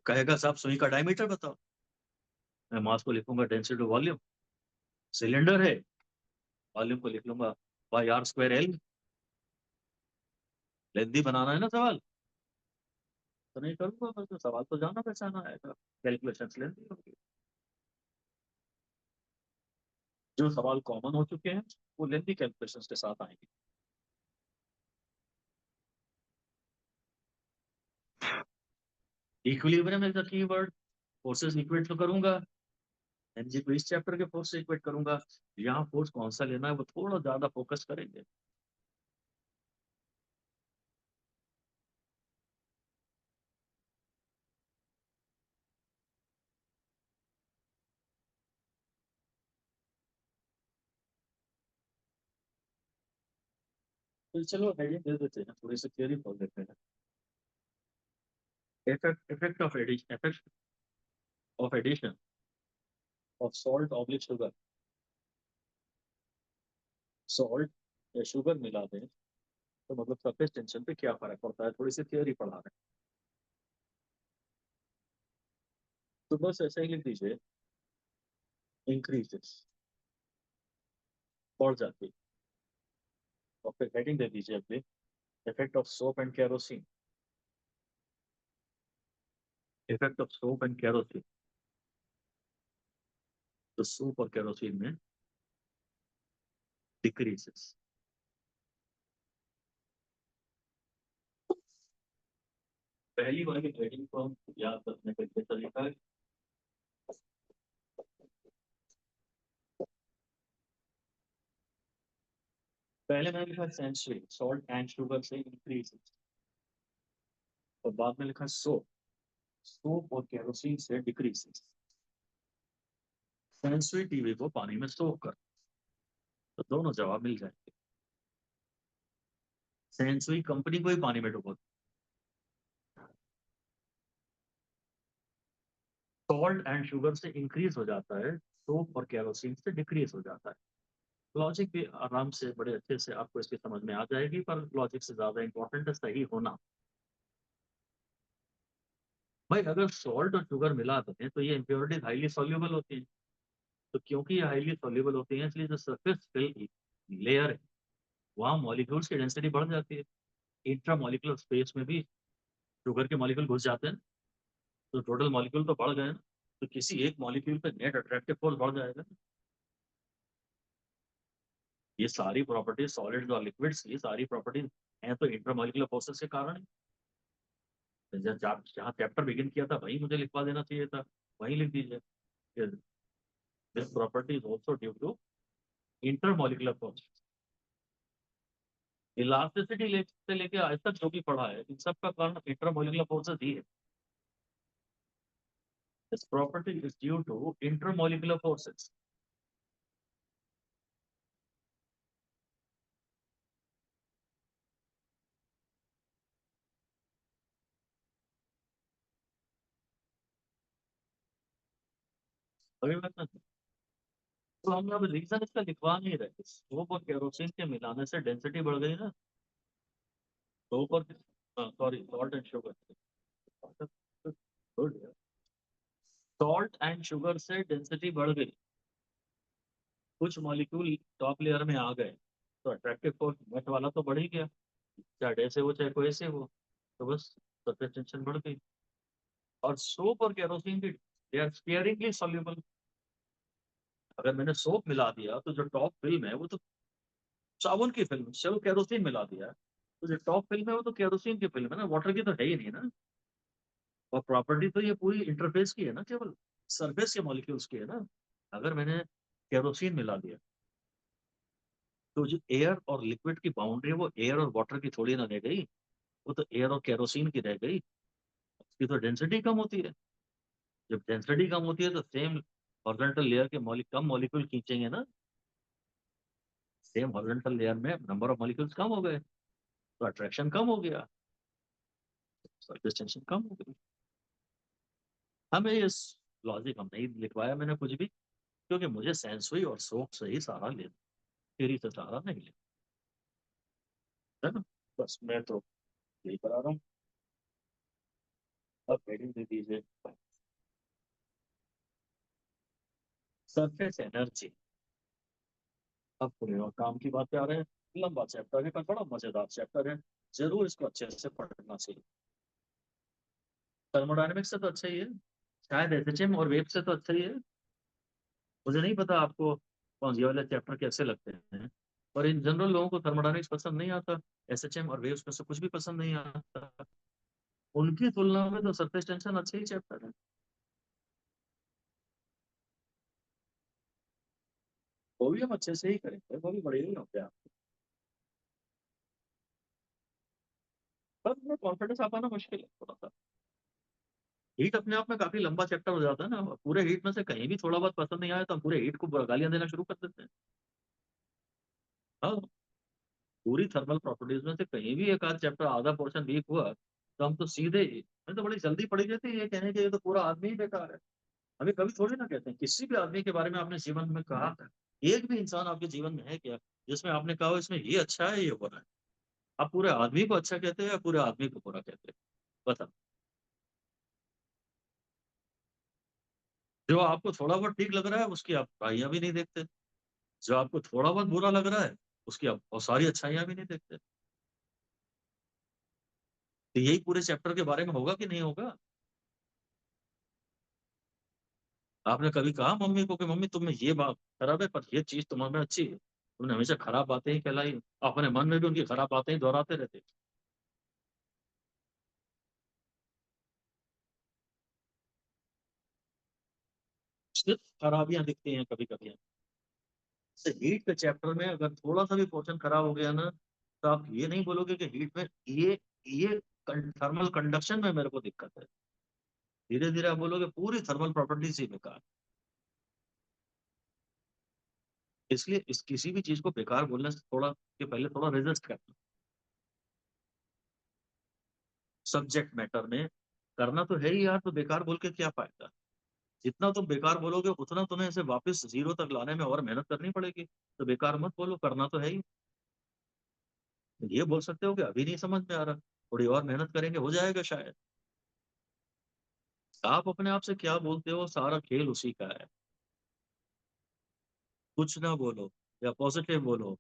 कहेगा साहब सुई का डायमीटर बताओ। मैं मास को लिखूंगा डेंसिटी वॉल्यूम, सिलेंडर है, वॉल्यूम को लिख लूंगा बाई आर स्क्वायर एल। लेंदी बनाना है ना सवाल, तो नहीं करूंगा, बस तो सवाल तो जाना पहचाना आएगा, कैलकुलेशन लेंदी होगी। जो सवाल कॉमन हो चुके हैं वो लेंदी कैलकुलेशंस के साथ आएंगे। Equilibrium is the keyword. Forces equate तो करूंगा, एनजी को इस चैप्टर के फोर्स से इक्वेट करूंगा। यहाँ फोर्स कौन सा लेना है वो थोड़ा ज्यादा फोकस करेंगे। तो चलो हेडिंग दे देते हैं, थोड़ी सी थियरी खोल देते हैं। Effect of addition, effect of addition of salt oblique sugar. Salt या शुगर मिला दें तो मतलब सरफेस टेंशन पे क्या फर्क पड़ता है, थोड़ी सी थियरी पढ़ा रहे तो बस ऐसा ही लिख दीजिए, इंक्रीजेस, बढ़ जाती है। और फिर हेडिंग दे दीजिए अपने, effect of soap and kerosene, effect of soap and kerosene. तो सोप और केरोसिन में डिक्रीजेस। पहली वाली हेडिंग को हम याद रखने का ये तरीका है, पहले मैंने लिखा सेंसुरी, सॉल्ट एंड शुगर से इंक्रीजेस, और बाद में लिखा सोप, सोप और केरोसिन से डिक्रीजेस। सेंसुरी टीवी को पानी में सोख कर, तो दोनों जवाब मिल जाएंगे। सेंसुई कंपनी को ही पानी में डुबो, सॉल्ट एंड शुगर से इंक्रीज हो जाता है, सोप और केरोसिन से डिक्रीज हो जाता है। लॉजिक भी आराम से बड़े अच्छे से आपको इसकी समझ में आ जाएगी, पर लॉजिक से ज्यादा इंपॉर्टेंट है सही होना। भाई अगर सॉल्ट और शुगर मिला दें तो ये इम्प्योरिटीज हाईली सॉल्युबल होती हैं। तो क्योंकि ये हाईली सॉल्युबल होती हैं, इसलिए जो सरफेस फिल लेयर है वहाँ मॉलिक्यूल्स की डेंसिटी बढ़ जाती है। इंट्रा मॉलिक्यूलर स्पेस में भी शुगर के मॉलिक्यूल घुस जाते हैं, तो टोटल मॉलिक्यूल तो बढ़ गए ना, तो किसी एक मॉलिक्यूल पे नेट अट्रैक्टिव फोर्स बढ़ जाएगा। ये सारी प्रॉपर्टीज सॉलिड्स और लिक्विड्स की सारी प्रॉपर्टीज हैं तो इंटरमॉलिक्यूलर फोर्सेस के कारण ही। जहाँ चैप्टर बिगिन किया था वहीं मुझे लिखवा देना चाहिए था, वहीं लिख दीजिए, this property is also due to intermolecular force. Elasticity से लेके आज तक जो भी पढ़ा है इन सब का कारण इंटरमॉलिक्यूलर फोर्सेस ही है। This property is due to intermolecular forces. अभी बात ना, तो हम अब रीजन इसका लिखवा नहीं रहे, सोप और केरोसिन के मिलाने से डेंसिटी बढ़ गई ना, सोप और sorry salt and sugar, good, salt and sugar से डेंसिटी बढ़ गई, कुछ मॉलिक्यूल टॉप लेयर में आ गए, तो अट्रैक्टिव फोर्स नेट वाला तो बढ़ ही गया, चाहे ऐसे हो चाहे कोई ऐसे हो, तो बस सरफेस टेंशन बढ़ गई। और सोप और केरोसिन की दे आर स्पेयरिंगली सॉल्युबल। अगर मैंने सोप मिला दिया तो जो टॉप फिल्म है वो तो साबुन की फिल्म, चलो केरोसिन मिला दिया तो जो टॉप फिल्म है वो तो केरोसिन की फिल्म है ना, वाटर की तो है ही नहीं ना। और प्रॉपर्टी तो ये पूरी इंटरफेस की है ना, केवल सरफेस के मॉलिक्यूल्स की है ना। अगर मैंने केरोसिन मिला दिया तो जो एयर और लिक्विड की बाउंड्री है वो एयर और वाटर की थोड़ी ना रह गई, वो तो एयर और केरोसिन की रह गई। उसकी तो डेंसिटी कम होती है, जब डेंसिटी कम होती है तो सेम हॉरिजॉन्टल लेयर के कम मॉलिक्यूल खींचेंगे ना, सेम हॉरिजॉन्टल लेयर में नंबर ऑफ मॉलिक्यूल्स कम हो गए, तो अट्रैक्शन कम हो गया, सरफेस टेंशन कम हो गई। हमें इस लॉजिक हम नहीं लिखवाया मैंने कुछ भी, क्योंकि मुझे सेंसुई और सोच से ही सारा ले, थ्योरी से सारा नहीं ले, है ना। बस मैं तो यही करा रहा हूँ। अब हेडिंग दे दीजिए, सरफेस एनर्जी। अब पूरे और काम की बात पे आ रहे हैं, लंबा चैप्टर है पर बड़ा मजेदार चैप्टर है, जरूर इसको अच्छे से पढ़ना चाहिए। थर्मोडायनेमिक्स से तो अच्छा ही है, शायद एसएचएम और वेव से तो अच्छा ही है। मुझे नहीं पता आपको कौन ये वाले चैप्टर कैसे लगते हैं, पर इन जनरल लोगों को थर्मोडायनेमिक्स पसंद नहीं आता, एसएचएम और वेव्स में से कुछ भी पसंद नहीं आता। उनकी तुलना में तो सरफेस टेंशन अच्छा ही चैप्टर है, वो भी हम अच्छे से ही करेंगे, वो भी बड़े ही होते हैं। पर कॉन्फिडेंस आ पाना मुश्किल है थोड़ा सा। हीट अपने आप में काफी लंबा चैप्टर हो जाता है ना, पूरे हीट में से कहीं भी थोड़ा बहुत पसंद नहीं आया तो हम पूरे हीट को गालियां देना शुरू कर देते हैं। हाँ, पूरी थर्मल प्रॉपर्टीज में से कहीं भी एक आध चैप्टर आधा पोर्शन वीक हुआ तो हम तो सीधे ही, मैं तो बड़ी जल्दी पड़ी रहती है ये कहने के ये तो पूरा आदमी ही बेकार है। हमें कभी थोड़ी ना कहते हैं, किसी भी आदमी के बारे में आपने जीवन में कहा था, एक भी इंसान आपके जीवन में है क्या जिसमें आपने कहा हो इसमें ये अच्छा है ये बुरा है? आप पूरे आदमी को अच्छा कहते हैं या पूरे आदमी को बुरा कहते हैं? बता। जो आपको थोड़ा बहुत ठीक लग रहा है उसकी आप बुराइयां भी नहीं देखते, जो आपको थोड़ा बहुत बुरा लग रहा है उसकी आप बहुत सारी अच्छाइयां भी नहीं देखते। तो यही पूरे चैप्टर के बारे में होगा कि नहीं होगा? आपने कभी कहा मम्मी को कि मम्मी तुम में ये बात खराब है पर ये चीज तुम्हारे में अच्छी है? तुमने हमेशा खराब बातें ही फैलाई, अपने मन में भी उनकी खराब बातें ही दोहराते रहते। सिर्फ खराबियां दिखती हैं कभी कभी। हीट के चैप्टर में अगर थोड़ा सा भी पोर्शन खराब हो गया ना, तो आप ये नहीं बोलोगे कि हीट में ये थर्मल कंडक्शन में मेरे को दिक्कत है। धीरे धीरे आप बोलोगे पूरी थर्मल प्रॉपर्टीज ही बेकार। इसलिए इस किसी भी चीज को बेकार बोलने से थोड़ा के पहले थोड़ा रेजिस्ट करना। सब्जेक्ट मैटर में करना तो है ही यार, तो बेकार बोल के क्या फायदा? जितना तुम बेकार बोलोगे उतना तुम्हें इसे वापस जीरो तक लाने में और मेहनत करनी पड़ेगी। तो बेकार मत बोलो, करना तो है ही। ये बोल सकते हो कि अभी नहीं समझ में आ रहा, थोड़ी और मेहनत करेंगे हो जाएगा शायद। आप अपने आप से क्या बोलते हो, सारा खेल उसी का है। कुछ ना बोलो या पॉजिटिव बोलो।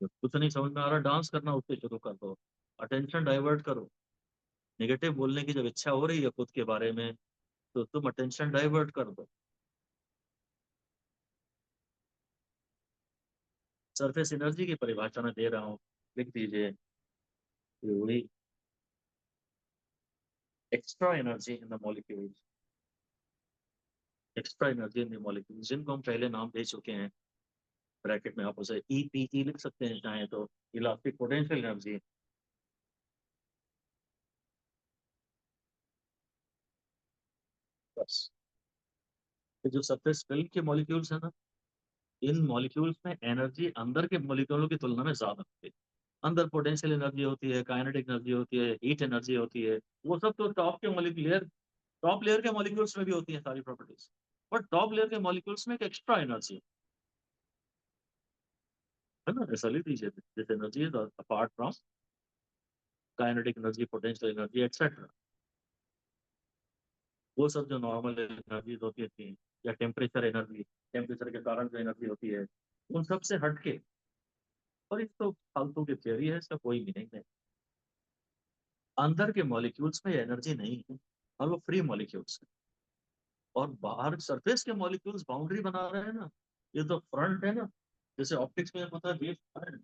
जब कुछ नहीं समझ में आ रहा, डांस करना उससे शुरू कर दो। अटेंशन डाइवर्ट करो। नेगेटिव बोलने की जब इच्छा हो रही है खुद के बारे में, तो तुम अटेंशन डाइवर्ट कर दो। सरफेस एनर्जी की परिभाषा में दे रहा हूँ, लिख दीजिए। वही extra energy in the molecule, extra energy in the molecule जिनको हम पहले नाम दे चुके हैं। ब्रैकेट में आप उसे ईपीई लिख सकते हैं चाहे तो, इलास्टिक पोटेंशियल एनर्जी। बस। ये जो सरफेस फिल्म के मॉलिक्यूल्स है ना, इन मॉलिक्यूल्स में एनर्जी अंदर के मॉलिक्यूलों की तुलना में ज्यादा होती है। अंदर पोटेंशियल एनर्जी होती है, काइनेटिक एनर्जी होती है, हीट एनर्जी होती है। वो सब तो टॉप लेयर के मॉलिक्यूल्स में भी होती है सारी प्रॉपर्टीज। बट टॉप लेयर के मॉलिक्यूल्स में एक एक्स्ट्रा एनर्जी है ना, ऐसा लिख दीजिए, this energy is apart from kinetic energy, potential energy etcetera. वो सब जो नॉर्मल एनर्जीज होती थी, या टेम्परेचर एनर्जी, टेम्परेचर के कारण जो एनर्जी होती है, उन सब से हटके। और इस तो फालतू की थियोरी है, इसका कोई मीनिंग नहीं। अंदर के मॉलिक्यूल्स में एनर्जी नहीं है और वो फ्री मॉलिक्यूल्स है। और बाहर सरफेस के मॉलिक्यूल्स बाउंड्री बना रहे हैं ना, ये तो फ्रंट है ना। जैसे ऑप्टिक्स में पता है वेव फ्रंट,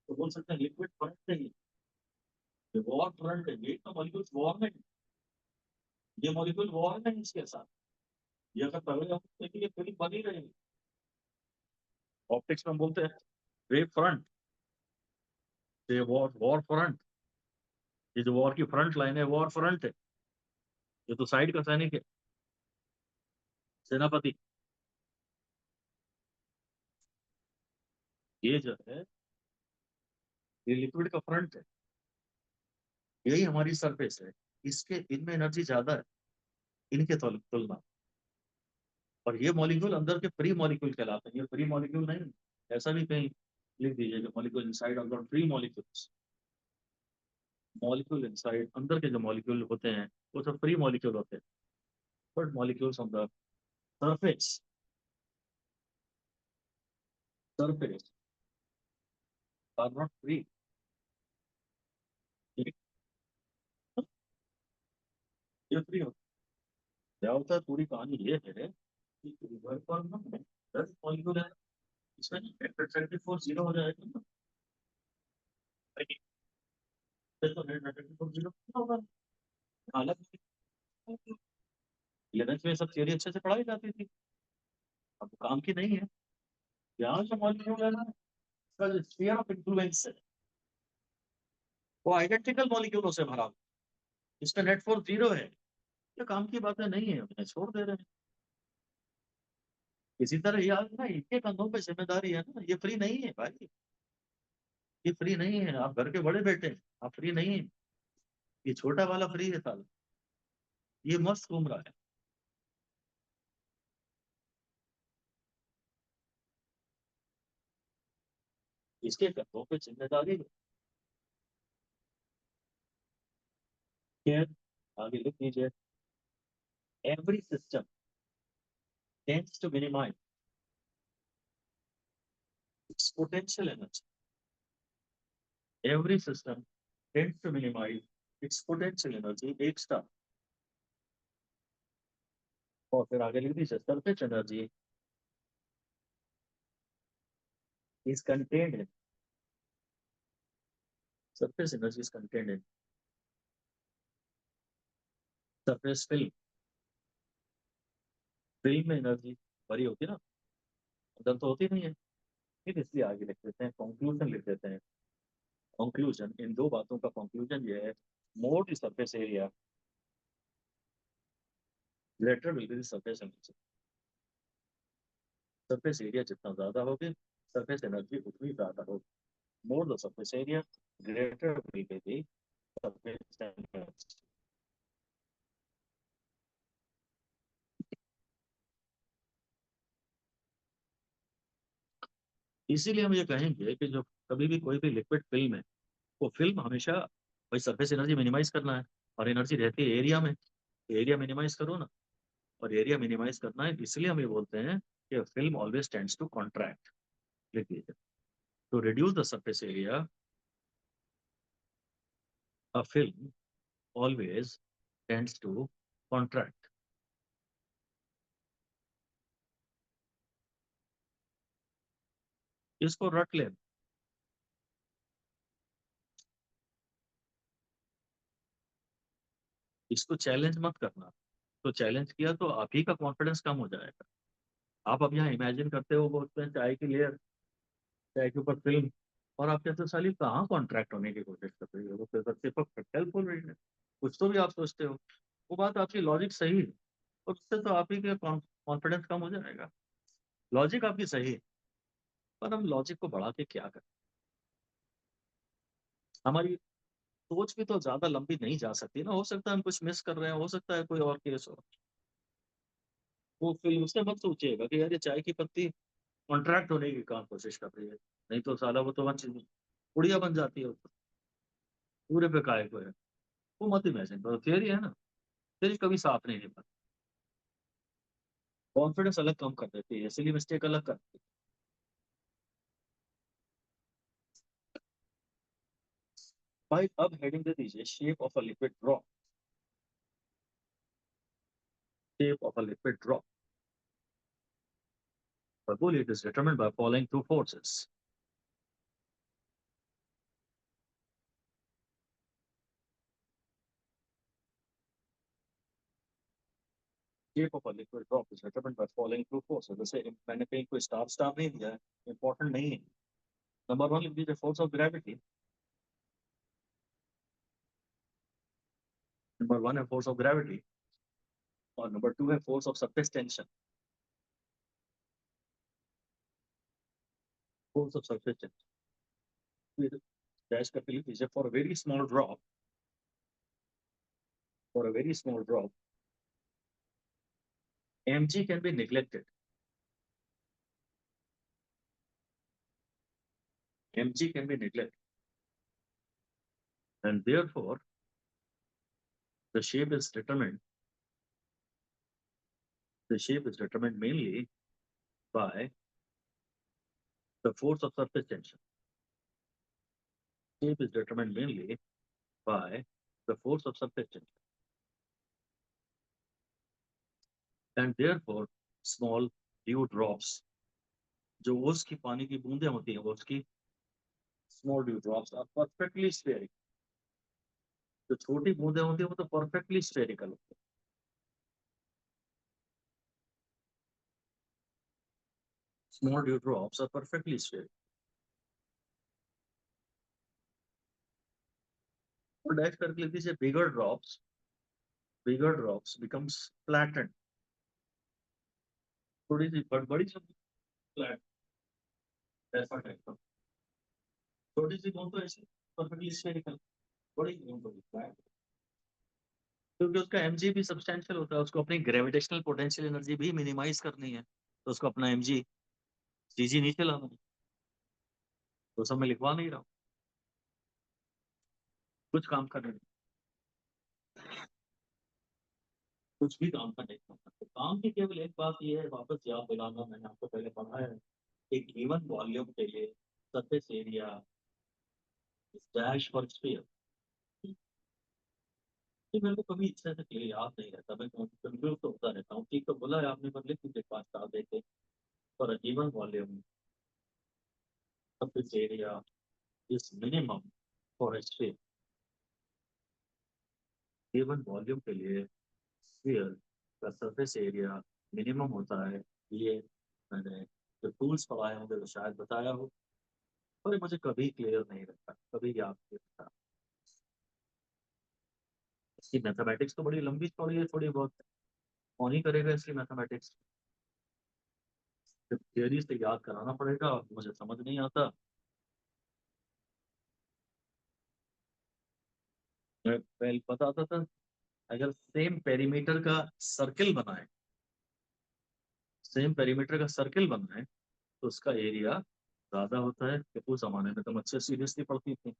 तो बोल सकते हैं लिक्विड फ्रंट नहीं, ये वॉर फ्रंट है। ये तो मॉलिक्यूल्स वॉर में, ये मॉलिक्यूल वॉर में है इसके साथ। ये अगर पहले हम देखिए ये फिल्म बनी रहेगी। ऑप्टिक्स में हम बोलते हैं वेव फ्रंट, ये वॉर वॉर फ्रंट। ये जो वॉर की फ्रंट लाइन है वॉर फ्रंट है। ये तो साइड का सैनिक है, सेनापति। ये जो है ये लिक्विड का फ्रंट है। यही हमारी सरफेस है। इसके इनमें एनर्जी ज्यादा है इनके तुलना। और ये मॉलिक्यूल अंदर के फ्री मॉलिक्यूल कहलाते हैं, ये फ्री मॉलिक्यूल नहीं। ऐसा भी कहीं लिख दीजिए कि molecule inside of the free molecules. Molecule inside, अंदर के जो मॉलिक्यूल होते हैं वो सब फ्री मॉलिक्यूल होते हैं। But molecules on the surface, surface are not free. ये फ्री होता है। क्या होता है, पूरी कहानी ये है कि रिवर पर ना 10 मॉलिक्यूल है, इसमें अट्रैक्टिव फोर्स जीरो हो जाएगा ना। तो नेट अट्रैक्टिव फोर्स जीरो होगा। हालांकि 11th में सब थियरी अच्छे से पढ़ाई जाती थी, अब काम की नहीं है। यहाँ जो मॉलिक्यूल है ना, इसका जो स्फीयर ऑफ इन्फ्लुएंस है वो आइडेंटिकल मॉलिक्यूलों से भरा हुआ है। इसका नेट फोर्स जीरो है। ये काम की बातें नहीं है, उन्हें छोड़ दे रहे हैं। इसी तरह याद ना, इनके कंधों पे जिम्मेदारी है ना, ये फ्री नहीं है भाई। ये फ्री नहीं है, आप घर के बड़े बेटे हैं, आप फ्री नहीं है। ये छोटा वाला फ्री है साला, ये मस्त घूम रहा है। इसके कंधों पे जिम्मेदारी है। आगे लिख लीजिए। every system tends to minimize its potential energy. Every system tends to minimize its potential energy. एक स्टार और फिर आगे लिख दीजिए surface energy is contained in surface energy is contained in surface film. Film में एनर्जी भरी होती है ना, अंदर तो होती नहीं है, फिर इसलिए आगे लिख देते हैं, कंक्लूजन लिख देते हैं। कंक्लूजन, इन दो बातों का कंक्लूजन ये है, more the surface area greater will be the surface energy. Surface area जितना ज्यादा होगी, सरफेस एनर्जी उतनी ज्यादा होगी। More the surface area greater will be the surface energy. इसीलिए हम ये कहेंगे कि जो कभी भी कोई भी लिक्विड फिल्म है, वो फिल्म हमेशा भाई सरफेस एनर्जी मिनिमाइज करना है, और एनर्जी रहती है एरिया में, एरिया मिनिमाइज करो ना। और एरिया मिनिमाइज करना है, इसलिए हम ये बोलते हैं कि film always tends to contract. लिख दीजिए, to reduce the surface area a film always tends to contract. इसको रट ले, इसको चैलेंज मत करना। तो चैलेंज किया तो आप ही का कॉन्फिडेंस कम हो जाएगा। आप अब यहाँ इमेजिन करते हो, बोलते हैं चाय की लेयर, चाय के ऊपर फिल्म, और आप कहते हो साली कहाँ कॉन्ट्रैक्ट होने की कोशिश कर रही है, वो तो सिर्फ हेल्प बोल रही है। कुछ तो भी आप सोचते हो, वो बात आपकी लॉजिक सही है, और उससे तो आप ही का कॉन्फिडेंस कम हो जाएगा। लॉजिक आपकी सही है, पर हम लॉजिक को बढ़ा के क्या करें? हमारी सोच भी तो ज्यादा लंबी नहीं जा सकती ना, हो सकता है हम कुछ मिस कर रहे हैं, हो सकता है कोई और केस हो। वो फिर उससे मत सोचिएगा कि यार ये चाय की पत्ती कॉन्ट्रैक्ट होने की कहाँ कोशिश कर रही है, नहीं तो साला वो तो वहाँ उड़िया बन जाती है, वो तो पूरे पे काय को है। वो मत इमेजिन करो, थियरी है ना, थियरी कभी साफ नहीं निकलता। कॉन्फिडेंस अलग कम कर देती है, इसलिए मिस्टेक अलग करती है। भाई अब हेडिंग दे दीजिए, shape of a liquid drop. Shape of a liquid drop, बोलिए, it is determined by following two forces. Shape of a liquid drop is determined by following two forces. जैसे मैंने कहीं कोई स्टार स्टार नहीं दिया है, इंपॉर्टेंट नहीं है। नंबर वन लिख दीजिए, force of gravity. Number one है फोर्स ऑफ ग्रेविटी, और नंबर टू है force of surface tension. Force of surface tension dash करके लिख दीजिए, for very small drop, for a very small drop mg can be neglected, mg can be neglected, and therefore the shape is determined, the shape is determined mainly by the force of surface tension. Shape is determined mainly by the force of surface tension, and therefore small dew drops, जो ओस की पानी की बूंदें होती हैं, ओस की small dew drops are perfectly spherical. जो छोटी बूंदें होती हैं वो तो परफेक्टली स्फेरिकल होती है। Small dew drops are perfectly spherical, और डैश करके लिख दीजिए, bigger drops becomes flattened, थोड़ी सी बड़ी सी फ्लैट, ऐसा टाइप का। छोटी सी बूंद तो ऐसे परफेक्टली स्फेरिकल, बड़ी बूंद तो फ्लैट, क्योंकि उसका एमजी भी सब्सटेंशियल होता है, उसको अपनी ग्रेविटेशनल पोटेंशियल एनर्जी भी मिनिमाइज करनी है, तो उसको अपना एमजी जीजी नीचे लाना है। तो सब मैं लिखवा नहीं रहा हूँ, कुछ काम करने कुछ भी काम का नहीं करना। तो काम की केवल एक बात ये है, वापस याद दिलाना, मैंने आपको पहले पढ़ा है, एक गिवन वॉल्यूम के लिए surface area dash for sphere. ये मेरे को कभी इच्छा से क्लियर याद नहीं रहता, मैं कंफ्यूज तो होता रहता हूँ। ठीक तो बोला है आपने, पर लिख दीजिए 5 साल देखे for a given volume surface area is minimum for a sphere। Given volume के लिए स्फीयर का सरफेस एरिया मिनिमम होता है। ये मैंने जो टूल्स पढ़ाए होंगे तो शायद बताया हो, पर ये मुझे कभी क्लियर नहीं रहता, कभी याद नहीं रहता। इसकी मैथमेटिक्स तो बड़ी लंबी चौड़ी है, थोड़ी बहुत कौन ही करेगा इसकी मैथमेटिक्स। जब थियरी से याद कराना पड़ेगा, मुझे समझ नहीं आता। मैं पहले बताता था, अगर सेम पेरीमीटर का सर्किल बनाए, सेम पेरीमीटर का सर्किल बनाए, तो उसका एरिया ज्यादा होता है। कि उस जमाने में तुम अच्छे सीरियसली पढ़ती थी,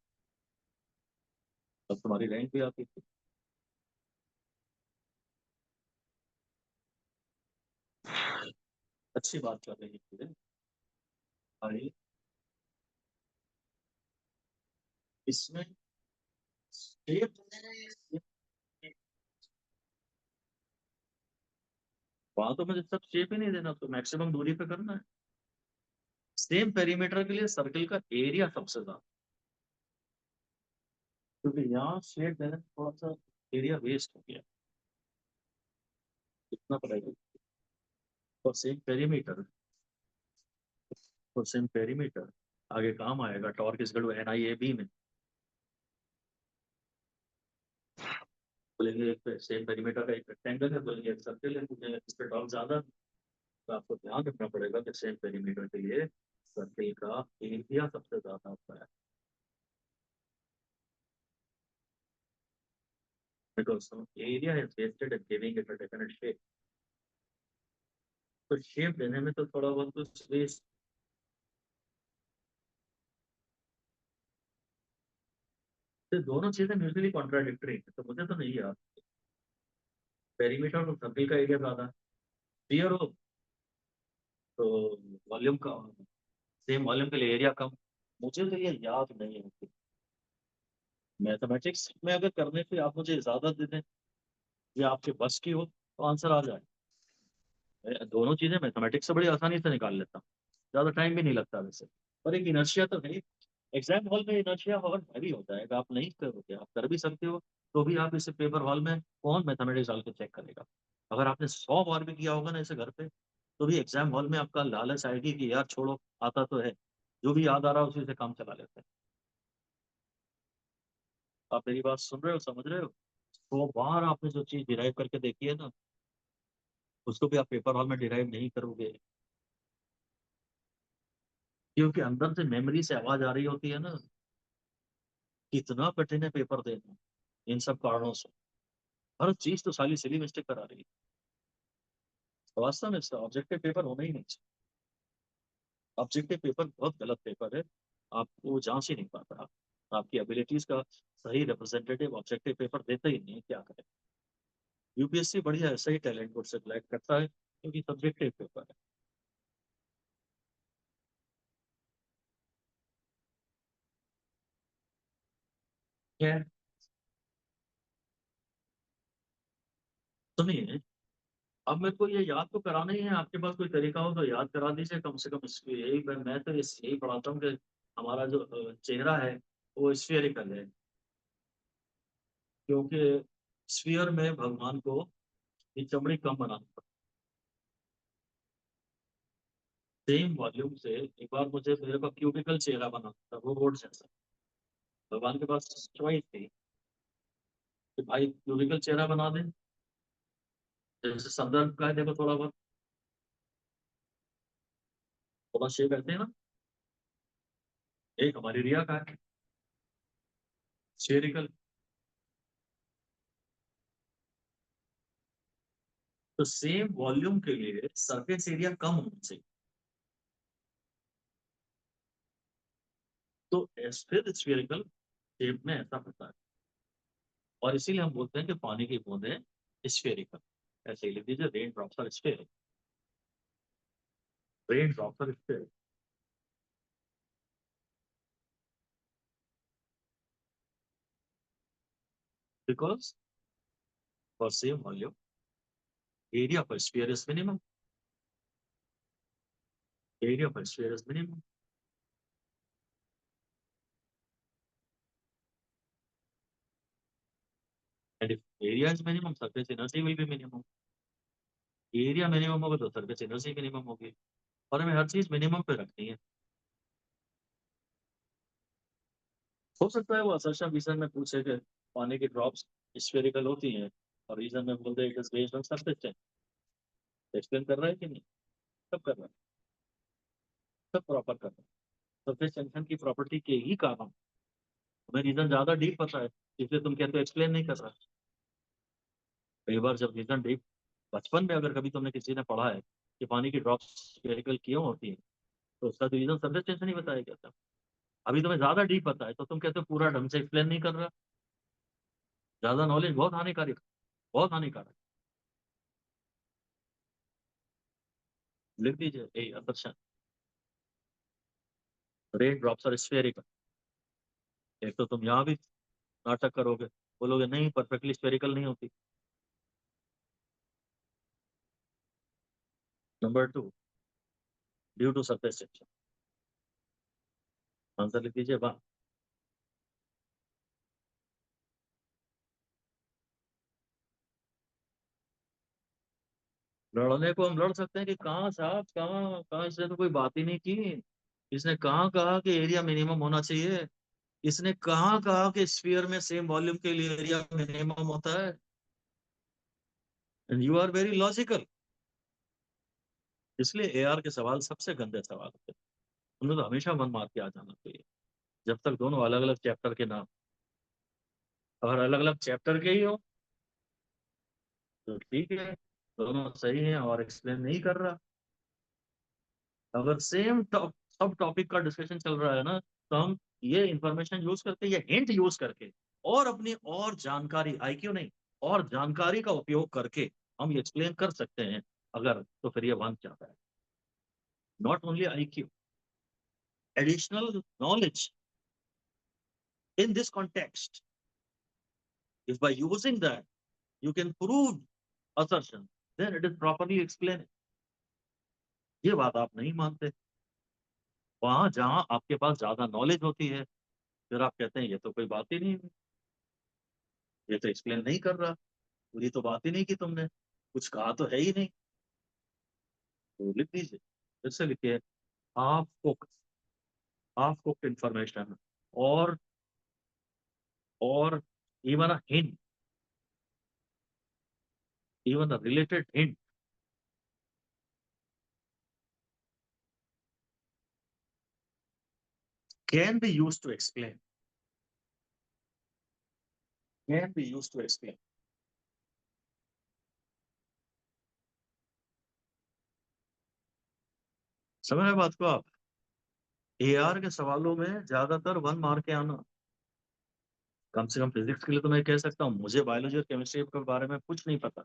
तब तुम्हारी रैंक भी आती थी। अच्छी बात कर रही थी भाई। इसमें शेप, वहां तो मुझे सब शेप ही नहीं देना, तो मैक्सिमम दूरी पे करना है। सेम पेरीमीटर के लिए सर्किल का एरिया सबसे ज्यादा, क्योंकि यहाँ शेप देने में थोड़ा सा एरिया वेस्ट हो गया। कितना पड़ेगा for same perimeter, for same perimeter आगे काम आएगा torque is equal to N I A B में। बोलेंगे एक सेम पेरीमीटर का एक रेक्टेंगल है, बोलेंगे एक सर्किल है, मुझे इस पे टॉर्क ज्यादा है। तो आपको ध्यान रखना पड़ेगा कि सेम पेरीमीटर के लिए सर्किल का एरिया सबसे ज्यादा होता है, because area is wasted in giving it a definite shape। तो शेप देने में तो थोड़ा बहुत तो स्पेस। तो दोनों चीजें म्यूचुअली कॉन्ट्राडिक्टरी है, तो मुझे तो नहीं याद। पेरीमीटर और सर्किल का एरिया ज्यादा क्लियर हो, तो वॉल्यूम का सेम वॉल्यूम के लिए एरिया कम। मुझे तो ये याद नहीं है। मैथमेटिक्स में अगर करने पे आप मुझे इजाजत दे दें या आपके बस की हो, तो आंसर आ जाए। मैं दोनों चीजें मैथमेटिक्स से बड़ी आसानी से निकाल लेता हूँ, ज्यादा टाइम भी नहीं लगता वैसे। पर एक इनर्शिया तो है। एग्जाम हॉल में इनर्शिया और हैवी होता है, अगर आप नहीं करोगे, आप कर भी सकते हो, तो भी आप इसे पेपर हॉल में कौन मैथमेटिक्स डाल के चेक करेगा। अगर आपने 100 बार भी किया होगा ना इसे घर पे, तो भी एग्जाम हॉल में आपका लालच आएगी कि यार छोड़ो, आता तो है, जो भी याद आ रहा है उसी से काम चला लेते हैं। आप मेरी बात सुन रहे हो, समझ रहे हो। 100 बार आपने जो चीज डिराइव करके देखी है ना, उसको भी आप पेपर हॉल में डिराइव नहीं करोगे, क्योंकि अंदर से मेमोरी से आवाज आ रही होती है ना, कितना कठिन है पेपर देना इन सब कारणों से। हर चीज तो साली सिली मिस्टेक करा रही है। तो वास्तव में इसका ऑब्जेक्टिव पेपर होना ही नहीं चाहिए। ऑब्जेक्टिव पेपर बहुत गलत पेपर है, आपको जांच ही नहीं पाता। आपकी एबिलिटीज का सही रिप्रेजेंटेटिव ऑब्जेक्टिव पेपर देता ही नहीं है, क्या करें। यूपीएससी बढ़िया है, सही टैलेंट को सिलेक्ट करता है, क्योंकि सब्जेक्टिव पेपर है। खैर, सुनिए, अब मेरे को ये याद तो कराना ही है, आपके पास कोई तरीका हो तो याद करा दीजिए कम से कम। इसको यही मैं तो यही पढ़ाता हूँ कि हमारा जो चेहरा है वो स्फीयरिकल है, क्योंकि स्फीयर में भगवान को ये चमड़ी कम बनाना पड़ता है। सेम वॉल्यूम से एक बार मुझे मेरे को क्यूबिकल चेहरा बनाना था, वो रोड जैसा। भगवान के पास चॉइस थी कि भाई क्यूबिकल चेहरा बना दे, जैसे संदर्भ का है, देखो थोड़ा बहुत, थोड़ा शेप ऐसे है ना। एक हमारी रिया का है स्फेरिकल। तो सेम वॉल्यूम के लिए सरफेस एरिया कम होना चाहिए। तो फिर स्फेरिकल शेप में ऐसा होता है, और इसीलिए हम बोलते हैं कि पानी की बूंदें स्फेरिकल। ऐसे ही लिख दीजिए, rain drops are sphere, rain drops are sphere. Because for same volume, area per sphere is minimum. Area per sphere is minimum. And if area is minimum, surface energy will be minimum. Area minimum होगा तो surface energy minimum होगी, और हमें हर चीज minimum पे रखनी है। हो सकता है वो असर्शन रीजन में पूछे कि पानी की ड्रॉप्स स्फेरिकल होती हैं, और रीजन में बोल दे it is based on surface tension. Explain कर रहा है कि नहीं? सब कर रहा है, सब प्रॉपर कर रहा है। सरफेस टेंशन की प्रॉपर्टी के ही कारण हमें रीजन ज्यादा डीप पता है, इसलिए तुम कहते हो एक्सप्लेन नहीं कर रहा। कई बार जब रीजन डीप, बचपन में अगर कभी तुमने किसी ने पढ़ा है कि पानी की ड्रॉप्स स्फेरिकल क्यों होती है, तो उसका तो रीजन सरफेस टेंशन ही बताया गया था। अभी तुम्हें ज्यादा डीप पता है तो तुम कहते हो पूरा ढंग से एक्सप्लेन नहीं कर रहा। ज्यादा नॉलेज बहुत हानिकारक, बहुत हानिकारक। लिख दीजिए a assertion, rain drops are spherical. एक तो तुम यहाँ भी नाटक करोगे, बोलोगे नहीं परफेक्टली स्फेरिकल नहीं होती। Number 2, due to surface tension. Answer लिख दीजिए 1। लड़ने को हम लड़ सकते हैं कि कहाँ साहब, कहाँ कहाँ, इसने तो कोई बात ही नहीं की। इसने कहाँ कहा कि एरिया मिनिमम होना चाहिए? इसने कहाँ कहा कि स्फीयर में सेम वॉल्यूम के लिए एरिया मिनिमम होता है? And you are very logical. इसलिए एआर के सवाल सबसे गंदे सवाल होते हैं, उन्हें तो हमेशा मन मार के आ जाना चाहिए। जब तक दोनों अलग अलग चैप्टर के नाम, अगर अलग अलग चैप्टर के ही हो तो ठीक है, दोनों सही हैं और एक्सप्लेन नहीं कर रहा। अगर सेम सब टॉपिक का डिस्कशन चल रहा है ना, तो हम ये इंफॉर्मेशन यूज करके, ये हिंट यूज करके, और अपनी और जानकारी, आईक्यू नहीं, और जानकारी का उपयोग करके हम ये एक्सप्लेन कर सकते हैं। अगर तो फिर ये वन जाता है। Not only IQ, additional knowledge in this context, if by using that you can prove assertion, then it is properly explained। ये बात आप नहीं मानते। वहां जहां आपके पास ज्यादा नॉलेज होती है, फिर आप कहते हैं ये तो कोई बात ही नहीं है, ये तो एक्सप्लेन नहीं कर रहा, पूरी तो बात ही नहीं की तुमने, कुछ कहा तो है ही नहीं। तो लिख दीजिए, फिर से लिखिए, half cook, half cooked information, और और even a hint, even a related hint can be used to explain, can be used to explain। समझ रहे बात को आप? एआर के सवालों में ज्यादातर 1 मार्क के आना, कम से कम फिजिक्स के लिए तो मैं कह सकता हूँ, मुझे बायोलॉजी और केमिस्ट्री के बारे में कुछ नहीं पता।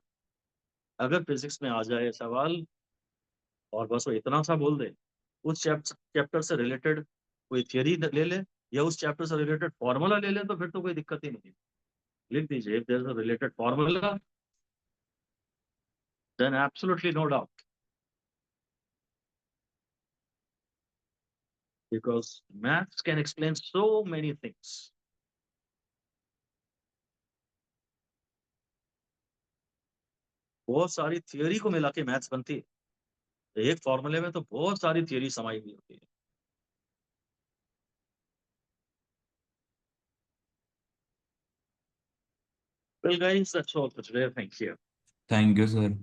अगर फिजिक्स में आ जाए सवाल और बस वो इतना सा बोल दे, उस चैप्टर से रिलेटेड कोई थियरी ले ले, या उस चैप्टर से रिलेटेड फॉर्मूला ले ले, तो फिर तो कोई दिक्कत ही नहीं है। लिख दीजिए, if there is a related formula, then absolutely no doubt, because maths can explain so many things. बहुत सारी थियरी को मिला के मैथ्स बनती है, एक फॉर्मूले में तो बहुत सारी थियरी समाई हुई होती है। Well, guys, that's all for today. Thank you. Thank you sir.